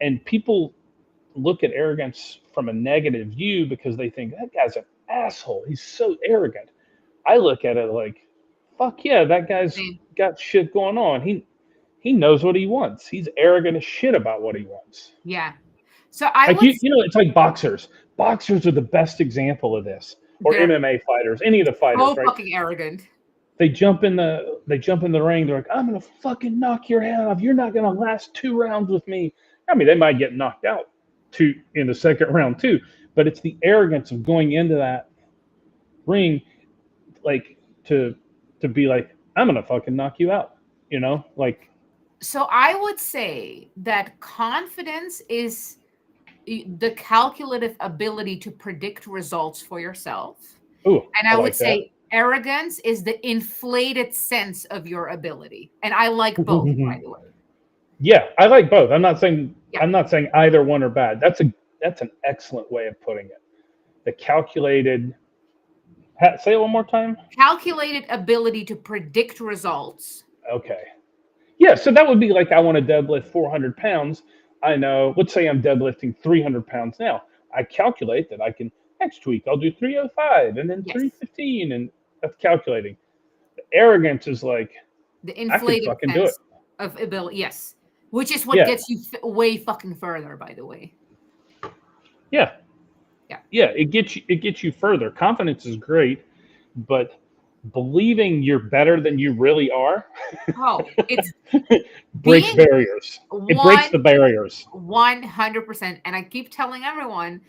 And people look at arrogance from a negative view because they think that guy's an asshole. He's so arrogant. I look at it like, fuck yeah, that guy's Same. got shit going on. He knows what he wants. He's arrogant as shit about what he wants. Yeah. So I Like would it's like boxers. Boxers are the best example of this. Or they're MMA fighters, any of the fighters, so right? fucking arrogant. They jump in the ring. They're like, I'm gonna fucking knock your head off. You're not gonna last 2 rounds with me. I mean, they might get knocked out two in the second round too. But it's the arrogance of going into that ring, like to be like, I'm gonna fucking knock you out. Like, So I would say that confidence is the calculative ability to predict results for yourself. ooh, And I I would like that. say arrogance is the inflated sense of your ability. And I like both, by the way. Yeah, I like both. I'm not saying Yeah. I'm not saying either one are bad. That's an excellent way of putting it. The calculated. Say it one more time. Calculated ability to predict results. Okay. Yeah, so that would be like I want to deadlift 400 pounds. I know. Let's say I'm deadlifting 300 pounds now. I calculate that I can next week I'll do 305 and then Yes. 315, and that's calculating. Arrogance is like The I can inflated fucking do it. sense of ability. Yes. Which is what Yeah, gets you way fucking further, by the way. yeah, Yeah. yeah. It gets you further. Confidence is great, but believing you're better than you really are Oh, it's breaks being barriers. It breaks one the barriers. 100%. And I keep telling everyone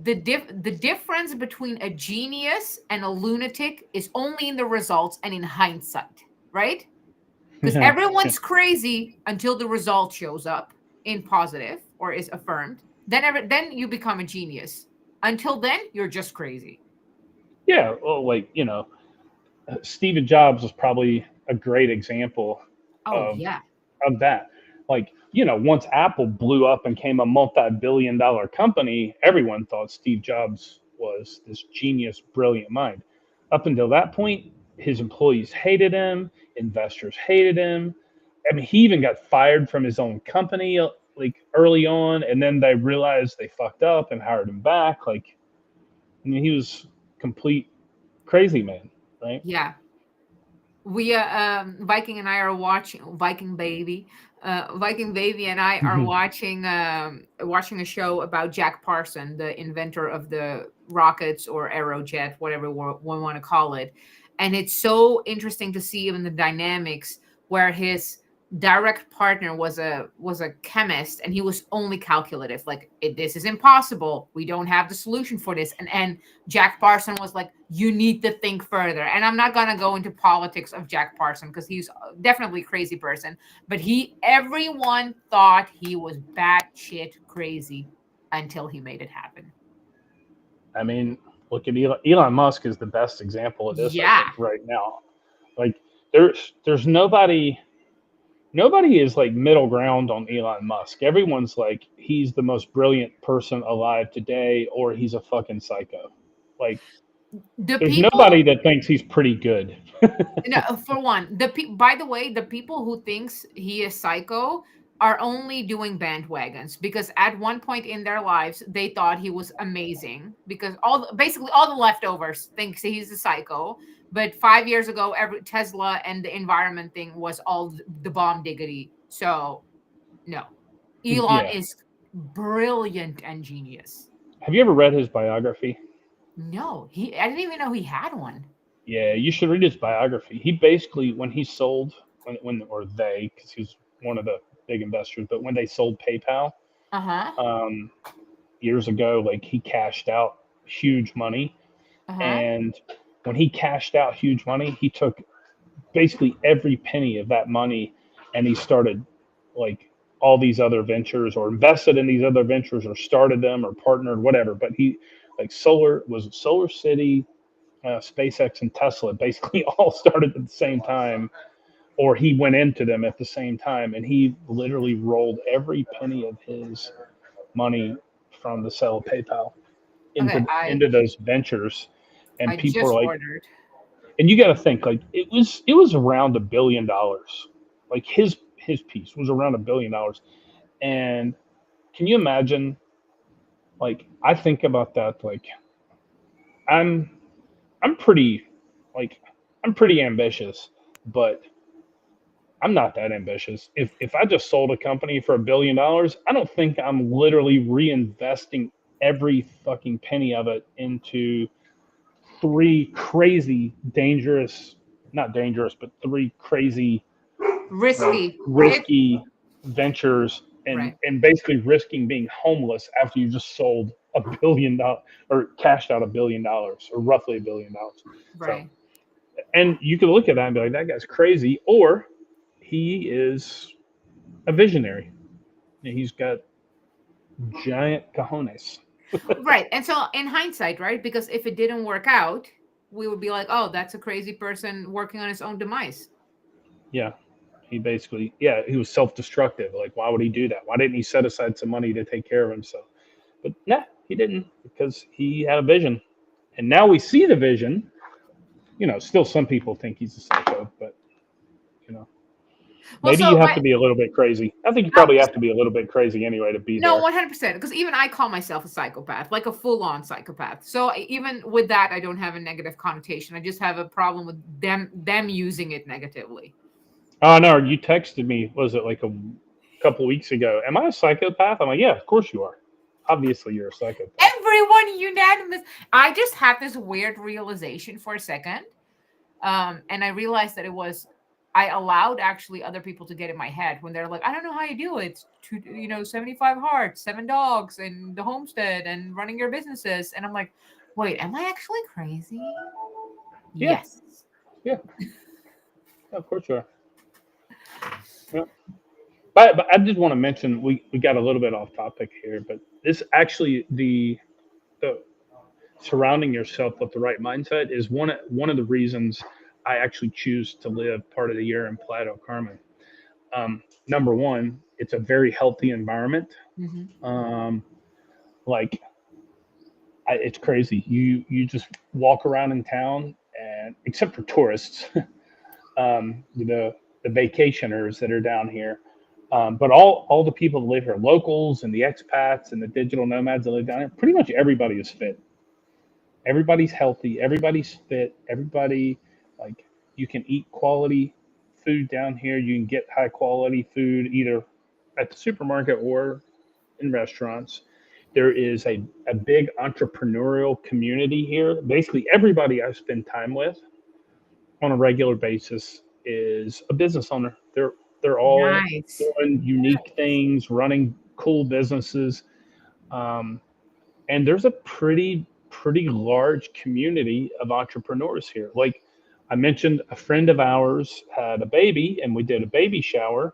the difference between a genius and a lunatic is only in the results and in hindsight, right? Because everyone's crazy until the result shows up in positive or is affirmed. Then you become a genius. Until then, you're just crazy. Yeah, well, like Stephen Jobs was probably a great example Oh of yeah. that. Like, once Apple blew up and became a multi-billion-dollar company, everyone thought Steve Jobs was this genius, brilliant mind. Up until that point, his employees hated him, investors hated him. I mean, he even got fired from his own company like early on, and then they realized they fucked up and hired him back. Like, I mean, he was complete crazy man, right? Yeah. We Viking and I are watching Viking baby and I are watching a show about Jack Parson, the inventor of the rockets or aerojet, whatever we want to call it. And it's so interesting to see even the dynamics where his direct partner was a chemist, and he was only calculative, like, this is impossible, we don't have the solution for this. And Jack Parson was like, you need to think further. And I'm not going to go into politics of Jack Parson because he's definitely a crazy person, but everyone thought he was batshit crazy until he made it happen. I mean, look at Elon Musk is the best example of this, I Yeah. think, right now. Like, there's nobody is like middle ground on Elon Musk. Everyone's like he's the most brilliant person alive today, or he's a fucking psycho. Like, The there's nobody people that thinks he's pretty good. No, for one, by the way, the people who thinks he is psycho are only doing bandwagons because at one point in their lives they thought he was amazing because basically all the leftovers thinks he's a psycho. But 5 years ago, every Tesla and the environment thing was all the bomb diggity. So no, Elon Yeah. is brilliant and genius. Have you ever read his biography? No, I didn't even know he had one. Yeah, you should read his biography. He basically, when he sold, when or they, because he's one of the big investors, but when they sold PayPal Uh huh. um, years ago, like he cashed out huge money, Uh huh. and when he cashed out huge money, he took basically every penny of that money, and he started like all these other ventures, or invested in these other ventures, or started them, or partnered, whatever. But he like Solar City, SpaceX, and Tesla basically all started at the same time, or he went into them at the same time, and he literally rolled every penny of his money from the sale of PayPal Okay, into those ventures. And I people are just like, ordered. and you got to think like it was around $1 billion. Like his piece was around $1 billion, and can you imagine? Like I think about that. Like I'm I'm pretty like I'm pretty ambitious, but I'm not that ambitious. If I just sold a company for $1 billion, I don't think I'm literally reinvesting every fucking penny of it into three crazy dangerous, not dangerous, but three crazy like Risky. It risky ventures, and Right. basically risking being homeless after you just sold $1 billion or cashed out $1 billion, or roughly $1 billion. So, Right. and you can look at that and be like, that guy's crazy, or he is a visionary. He's got giant cojones. Right. And so in hindsight, right? Because if it didn't work out, we would be like, oh, that's a crazy person working on his own demise. Yeah, he basically, yeah, he was self-destructive. Like, why would he do that? Why didn't he set aside some money to take care of himself? But nah, he didn't, because he had a vision, and now we see the vision. Still some people think he's a psycho, but you know, Well, maybe you so have to my be a little bit crazy. I think you oh, probably have to be a little bit crazy anyway to be no, there. 100%. Because even I call myself a psychopath, like a full-on psychopath. So even with that, I don't have a negative connotation. I just have a problem with them using it negatively. Oh no, you texted me. Was it like a couple weeks ago? Am I a psychopath? I'm like, yeah, of course you are. Obviously, you're a psychopath. Everyone unanimous. I just had this weird realization for a second. And I realized that I allowed actually other people to get in my head when they're like, I don't know how you do it. It's 75 hearts, 7 dogs, and the homestead, and running your businesses. And I'm like, wait, am I actually crazy? Yeah, Yes. yeah, yeah, of course you are. Yeah. But I did want to mention we got a little bit off topic here, but this actually the surrounding yourself with the right mindset is one of the reasons I actually choose to live part of the year in Playa del Carmen. Number one, it's a very healthy environment. Hmm. Um, like it's crazy. You just walk around in town, and except for tourists, you know, the vacationers that are down here. But all the people that live here, locals and the expats and the digital nomads that live down here, pretty much everybody is fit. Everybody's healthy. Everybody's fit. Everybody, like, you can eat quality food down here. You can get high quality food either at the supermarket or in restaurants. There is a big entrepreneurial community here. Basically, everybody I spend time with on a regular basis is a business owner. They're all Nice. doing unique things, running cool businesses, um, and there's a pretty large community of entrepreneurs here. Like I mentioned, a friend of ours had a baby, and we did a baby shower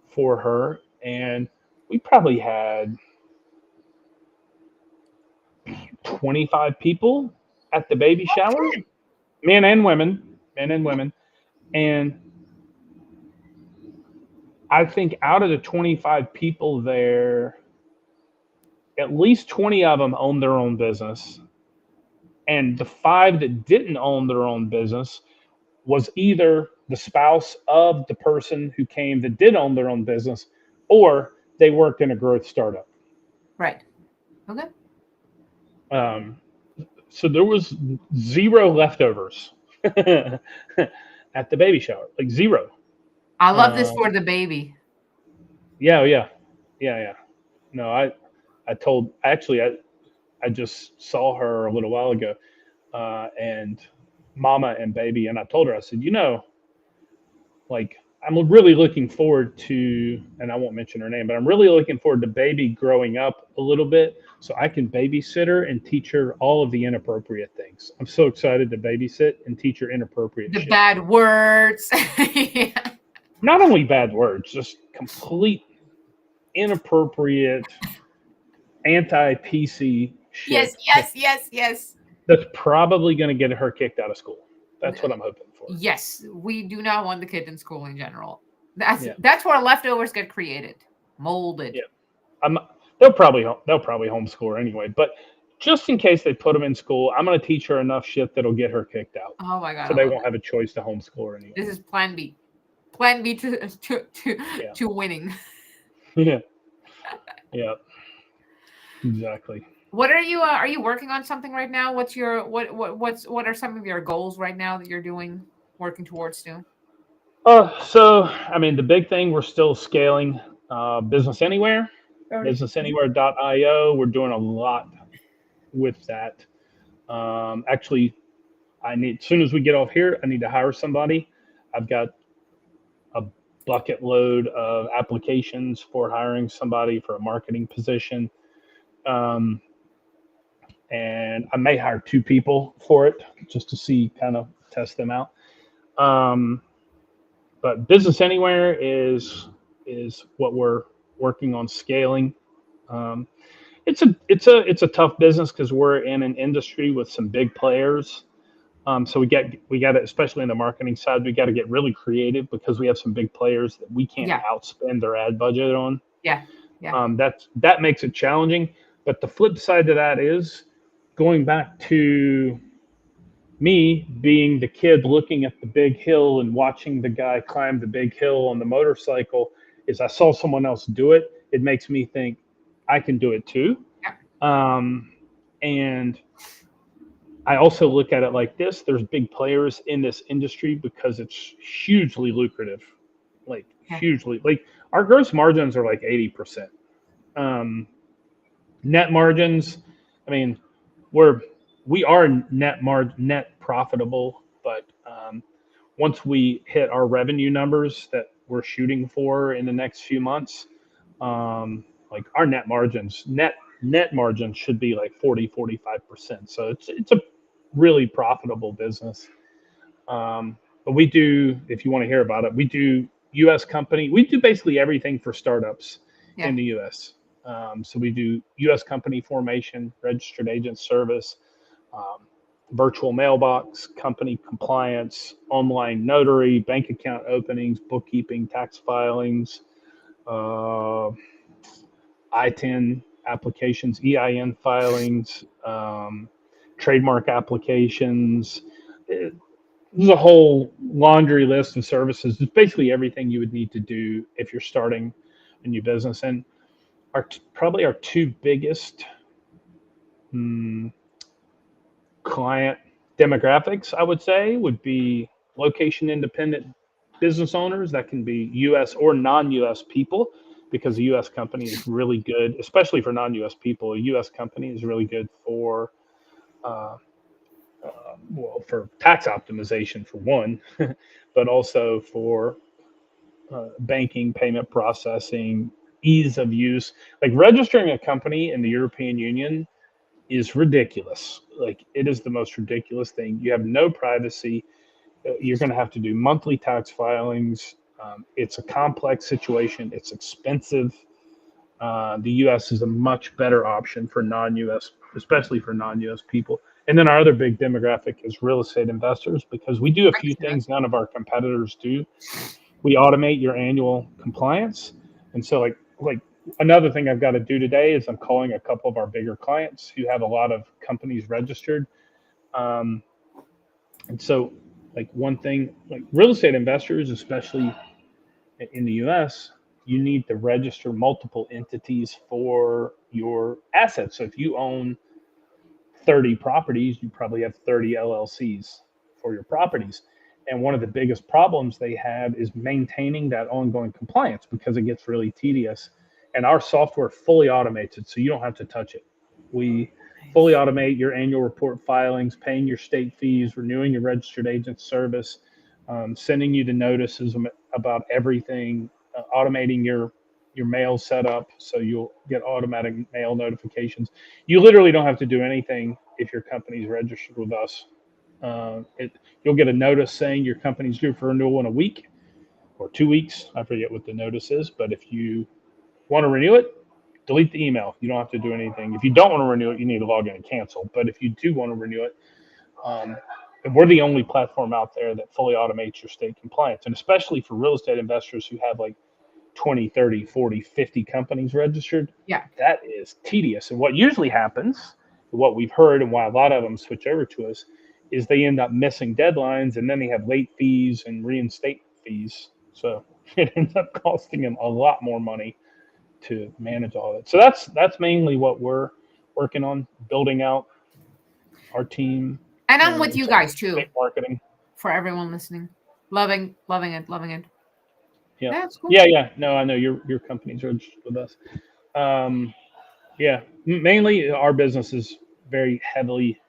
for her, and we probably had 25 people at the baby shower, Okay. men and women, and I think out of the 25 people there, at least 20 of them own their own business. And the five that didn't own their own business was either the spouse of the person who came that did own their own business, or they worked in a growth startup. Right. Okay. Um, so there was zero leftovers at the baby shower, like zero. I love this Um, for the baby. yeah, yeah, yeah. No, I told actually I just saw her a little while ago, and mama and baby, and I told her, I said, you know, like I'm really looking forward to, and I won't mention her name, but I'm really looking forward to baby growing up a little bit so I can babysit her and teach her all of the inappropriate things. I'm so excited to babysit and teach her inappropriate The shit. bad words. Yeah. Not only bad words, just complete inappropriate, anti PC Yes, shit yes, yes, yes. that's probably going to get her kicked out of school. That's what I'm hoping for. Yes, we do not want the kid in school in general. That's Yeah, that's where leftovers get created, molded. yeah. I'm. They'll probably homeschool her anyway. But just in case they put them in school, I'm going to teach her enough shit that'll get her kicked out, Oh my god, so I they love won't it. have a choice to homeschool her anyway. This is plan B. Plan B to Yeah, to winning. yeah, yeah. Exactly. What are you working on something right now? What's your what are some of your goals right now that you're doing working towards to? So I mean, the big thing we're still scaling Business Anywhere, Sorry. businessanywhere.io. We're doing a lot with that. Actually, I need as soon as we get off here, I need to hire somebody. I've got a bucket load of applications for hiring somebody for a marketing position. Um, and I may hire two people for it just to see, kind of test them out. Um, but Business Anywhere is what we're working on scaling. Um, it's a tough business because we're in an industry with some big players. So we got to, especially in the marketing side, we got to get really creative because we have some big players that we can't Yeah, outspend their ad budget on. yeah, yeah, That makes it challenging. But the flip side to that is going back to me being the kid looking at the big hill and watching the guy climb the big hill on the motorcycle. Is I saw someone else do it. It makes me think I can do it too. yeah, Um, and I also look at it like this: there's big players in this industry because it's hugely lucrative, like yeah. hugely. Like our gross margins are like 80%. Um, Net margins, I mean, we're we are net profitable, but once we hit our revenue numbers that we're shooting for in the next few months, like our net margins should be like 40-45%. So it's a really profitable business. But we do, if you want to hear about it, we do U.S. company. We do basically everything for startups Yeah. in the U.S. So we do U.S. company formation, registered agent service, um, virtual mailbox, company compliance, online notary, bank account openings, bookkeeping, tax filings, uh, I-10 applications, EIN filings, trademark applications. there's a whole laundry list of services. It's basically everything you would need to do if you're starting a new business. And probably our two biggest mm, client demographics, I would say, would be location independent business owners. That can be U.S. or non-U.S. people, because a U.S. company is really good, especially for non-U.S. people. A U.S. company is really good for uh, well, for tax optimization for one, but also for banking, payment processing, ease of use. Like registering a company in the European Union is ridiculous. Like it is the most ridiculous thing. You have no privacy. You're going to have to do monthly tax filings. It's a complex situation. It's expensive. The U.S. is a much better option for non-U.S., especially for non-U.S. people. And then our other big demographic is real estate investors, because we do a I can few see that. things none of our competitors do. We automate your annual compliance, and so like another thing I've got to do today is I'm calling a couple of our bigger clients who have a lot of companies registered. Um, and so like one thing, like real estate investors, especially in the US, you need to register multiple entities for your assets. So if you own 30 properties, you probably have 30 LLCs for your properties. And one of the biggest problems they have is maintaining that ongoing compliance, because it gets really tedious. And our software fully automates it, so you don't have to touch it. We fully Nice. automate your annual report filings, paying your state fees, renewing your registered agent service, sending you the notices about everything, automating your mail setup so you'll get automatic mail notifications. You literally don't have to do anything if your company's registered with us. It You'll get a notice saying your company's due for renewal in a week or 2 weeks. I forget what the notice is, but if you want to renew it, delete the email. You don't have to do anything. If you don't want to renew it, you need to log in and cancel. But if you do want to renew it, um, and we're the only platform out there that fully automates your state compliance. And especially for real estate investors who have like 20, 30, 40, 50 companies registered, Yeah. that is tedious. And what usually happens, what we've heard and why a lot of them switch over to us, is they end up missing deadlines, and then they have late fees and reinstatement fees. So it ends up costing them a lot more money to manage all of it. So that's mainly what we're working on, building out our team And I'm with in you terms guys of too, state marketing. for everyone listening. Loving it, loving it. Yeah. That's cool. Yeah. No, I know your company's registered with us. Um, yeah, mainly our business is very heavily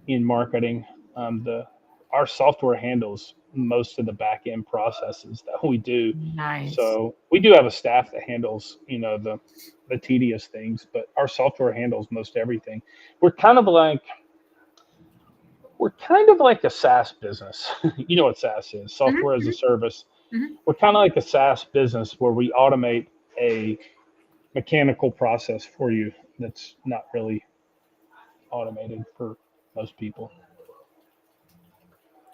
in marketing. The Our software handles most of the back end processes that we do. Nice. So we do have a staff that handles, the tedious things, but our software handles most everything. We're kind of like we're kind of like a SaaS business. You know what SaaS is? Software as a Hmm. service. Hmm. We're kind of like a SaaS business where we automate a mechanical process for you that's not really automated for most people.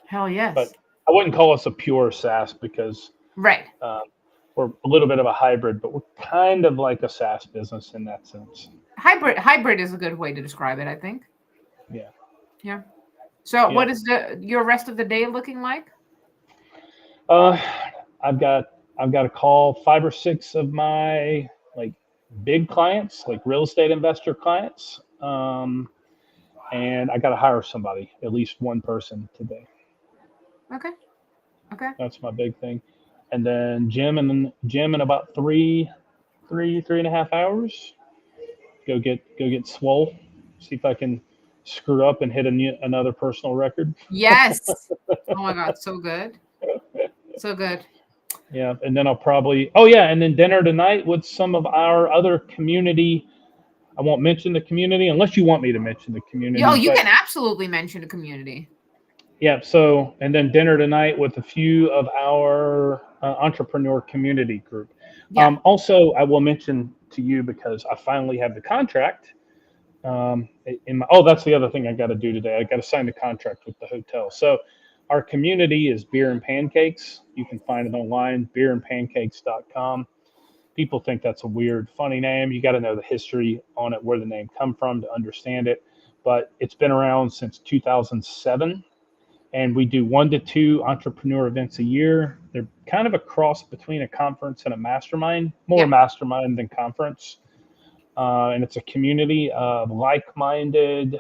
Hell But yes. I wouldn't call us a pure SaaS, because Right. uh, we're a little bit of a hybrid, but we're kind of like a SaaS business in that sense. Hybrid is a good way to describe it, I think. Yeah. Yeah. So Yeah. what is your rest of the day looking like? Uh, I've got I've got to call 5 or 6 of my like big clients, like real estate investor clients, and I got to hire somebody, at least one person today. Okay. Okay. That's my big thing. And then gym in about 3.5 hours. Go get swole. See if I can screw up and hit another personal record. Yes. Oh my God, so good. So good. Yeah, and then I'll probably oh yeah, and then dinner tonight with some of our other community. I won't mention the community unless you want me to mention the Oh, community, you but can absolutely mention the community. yeah. So and then dinner tonight with a few of our entrepreneur community group. Yeah. Also, I will mention to you, because I finally have the contract. That's the other thing I got to do today. I got to sign the contract with the hotel. So our community is Beer and Pancakes. You can find it online, beerandpancakes.com. People think that's a weird, funny name. You got to know the history on it, where the name come from to understand it. But it's been around since 2007, and we do 1 to 2 entrepreneur events a year. They're kind of a cross between a conference and a mastermind, more Yeah. mastermind than conference. And it's a community of like-minded,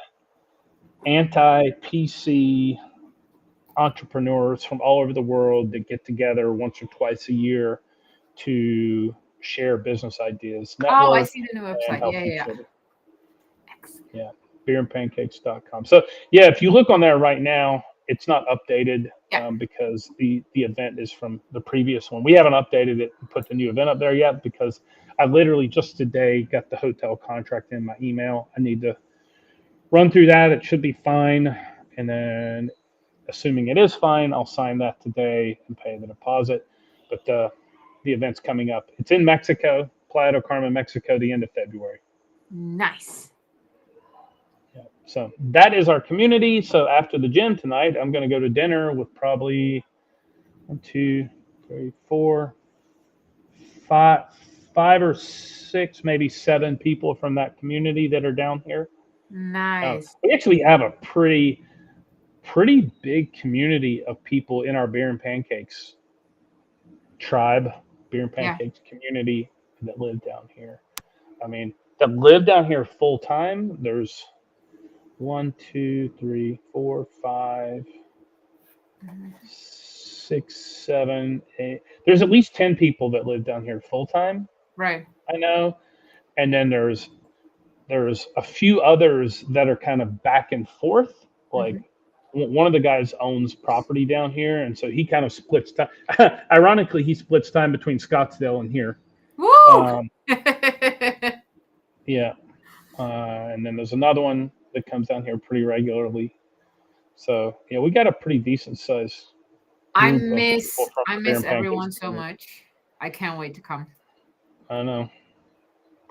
anti-PC entrepreneurs from all over the world that get together once or twice a year to share business ideas, Oh, I network, see the new and website. help Yeah, yeah, each yeah. other. Excellent. Yeah, beerandpancakes.com. So yeah, if you look on there right now, it's not updated Yeah. because the event is from the previous one. We haven't updated it and put the new event up there yet because I literally just today got the hotel contract in my email. I need to run through that. It should be fine, and then assuming it is fine, I'll sign that today and pay the deposit. But the event's coming up. It's in Mexico, Playa del Carmen, Mexico, the end of February. Nice. Yeah. So that is our community. So after the gym tonight, I'm going to go to dinner with probably 1, 2, 3, 4, 5 or 6, maybe 7 people from that community that are down here. Nice. We actually have a pretty big community of people in our beer and pancakes tribe, beer and Yeah. pancakes community that live down here. I mean, that live down here full time. There's 1, 2, 3, 4, 5, 6, 7, 8. There's at least 10 people that live down here full time. Right. I know, and then there's a few others that are kind of back and forth. Like Hmm. one of the guys owns property down here, and so he kind of splits time. Ironically, he splits time between Scottsdale and here. Woo! Um, yeah, and then there's another one that comes down here pretty regularly. So yeah, we got a pretty decent sized I group of people miss from I the Beer miss and Pancakes everyone so community. much. I can't wait to come. I know,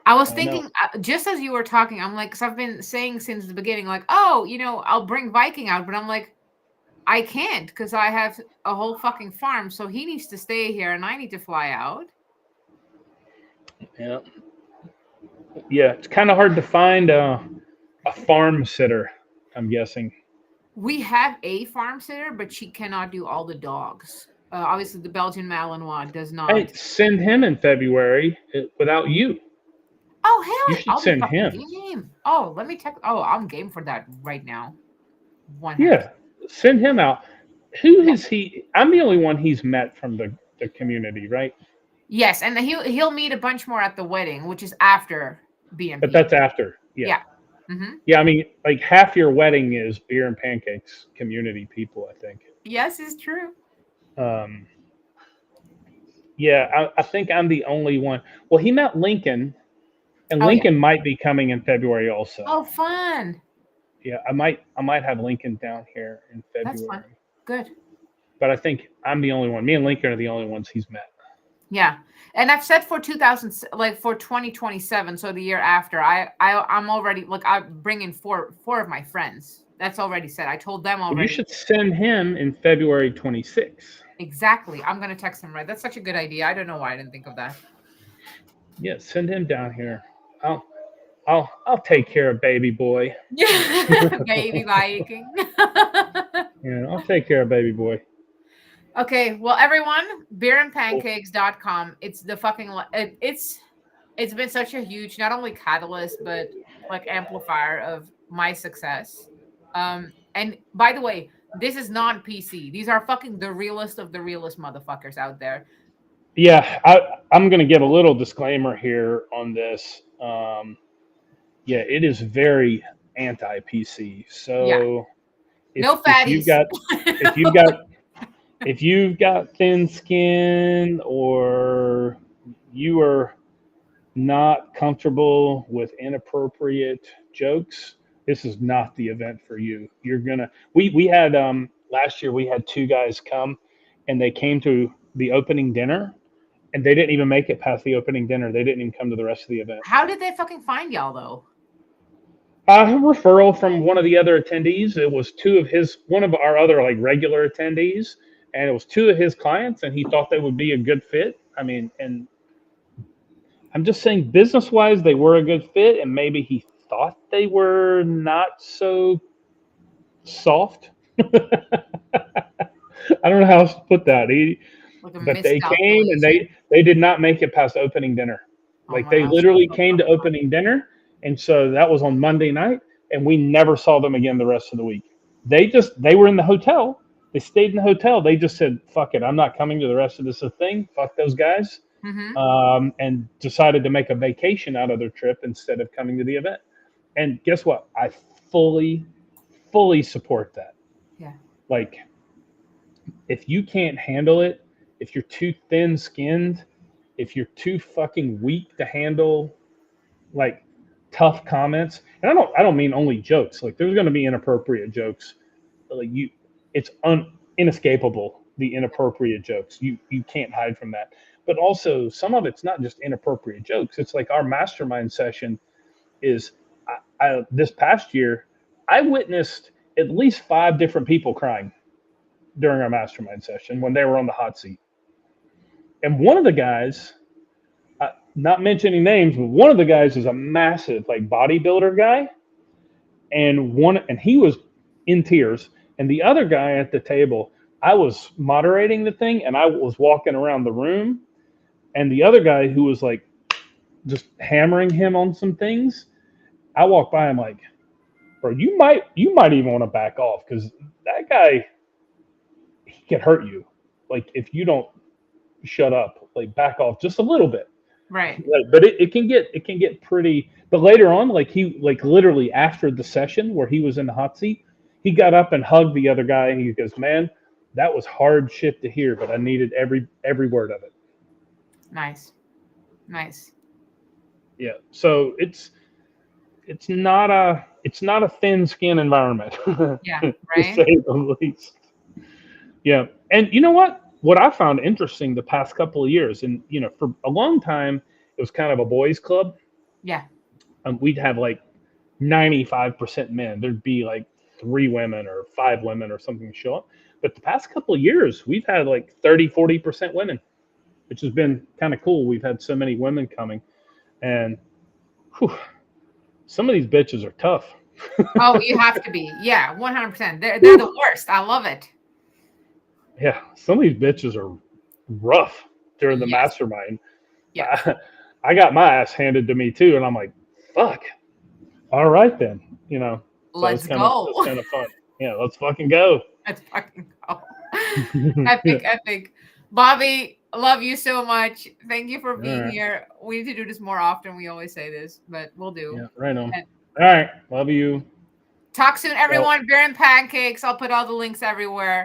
I was I know. thinking, just as you were talking, I'm like, because I've been saying since the beginning, like, oh, I'll bring Viking out, but I'm like, I can't because I have a whole fucking farm, so he needs to stay here and I need to fly out. Yeah, yeah. It's kind of hard to find a farm sitter. I'm guessing. We have a farm sitter, but she cannot do all the dogs. Obviously, the Belgian Malinois does Hey, not. send him in February without you. Oh, You hell, should I'll be send fucking him. game. Oh, let me check. Oh, I'm game for that right now. 100%. Yeah, send him out. Who Yeah. has he? I'm the only one he's met from the community, right? Yes, and then he'll meet a bunch more at the wedding, which is after But BMP. that's after. Yeah. Yeah. Hmm. Yeah, I mean, like half your wedding is beer and pancakes community people, I think. Yes, it's true. Um, yeah, I think I'm the only one. Well, he met Lincoln, and Oh yeah. Lincoln might be coming in February also. Oh, fun. Yeah, I might have Lincoln down here in That's fun. February, Good. but I think I'm the only one. Me and Lincoln are the only ones he's met. Yeah, and I've said for 2000, like for 2027, so the year after, I'm already like I'm bringing four of my friends. That's already said. I told them Well, you already. should send him in February 26th. Exactly. I'm gonna text him right. That's such a good idea. I don't know why I didn't think of that. Yeah, send him down here. I'll I'll take care of baby boy. Baby Viking. Yeah, I'll take care of baby boy. Okay, well, everyone, Cool. beerandpancakes.com. It's the fucking it's been such a huge not only catalyst but like amplifier of my success. And by the way, this is not PC. These are fucking the realest of the realest motherfuckers out there. Yeah, I'm going to give a little disclaimer here on this. Yeah, it is very anti PC. Yeah, So no if you've fatties. got if you've got if you've got thin skin or you are not comfortable with inappropriate jokes, this is not the event for you. You're gonna we had last year we had 2 guys come and they came to the opening dinner and they didn't even make it past the opening dinner. They didn't even come to the rest of the event. How did they fucking find y'all though? A referral from one of the other attendees. It was one of our other like regular attendees, and it was 2 of his clients, and he thought they would be a good fit. I mean, and I'm just saying, business wise, they were a good fit, and maybe he thought they were not so soft. I don't know how else to put that. Like a But missed they came and calculation. they did not make it past opening dinner. Oh Like my they gosh. literally came to opening dinner, and so that was on Monday night, and we never saw them again the rest of the week. They were in the hotel. They stayed in the hotel. They just said, "Fuck it, I'm not coming to the rest of this thing. Fuck those guys," Mm-hmm. and decided to make a vacation out of their trip instead of coming to the event. And guess what? I fully, fully support that. Yeah. Like, if you can't handle it, if you're too thin skinned, if you're too fucking weak to handle like tough comments, and I don't mean only jokes. Like there's going to be inappropriate jokes. Like it's inescapable, the inappropriate jokes. You can't hide from that. But also some of it's not just inappropriate jokes. It's like our mastermind session is this past year I witnessed at least 5 different people crying during our mastermind session when they were on the hot seat. And one of the guys, not mentioning names, but one of the guys is a massive like bodybuilder guy, and he was in tears. And the other guy at the table, I was moderating the thing, and I was walking around the room, and the other guy who was like just hammering him on some things, I walked by him like, bro, you might even want to back off because that guy he can hurt you. Like if you don't shut up, like back off just a little bit. Right. Like, but it can get pretty. But later on, like he like literally after the session where he was in the hot seat, he got up and hugged the other guy, and he goes, "Man, that was hard shit to hear, but I needed every word of it." Nice. Nice. Yeah. So it's not a thin skin environment, Yeah. to Right. say the least. Yeah. And you know what? What I found interesting the past couple of years, and for a long time, it was kind of a boys' club. Yeah. We'd have like 95% men. There'd be like 3 women or 5 women or something show up. But the past couple of years, we've had like 30, 40% women, which has been kind of cool. We've had so many women coming, and whew, some of these bitches are tough. Oh, you have to be. Yeah. 100%. They're the Whew. worst. I love it. Yeah, some of these bitches are rough during the Yes. mastermind. Yes. I got my ass handed to me too, and I'm like, fuck. All right then, So it's Let's kind of it's go. kind of fun. Yeah, let's fucking go. Let's fucking go. Epic, epic. Bobby, love you so much. Thank you for All being right. here. We need to do this more often. We always say this, but we'll do. Yeah, right on. And All right. Love you. talk soon, Well, everyone. Beer and pancakes. I'll put all the links everywhere.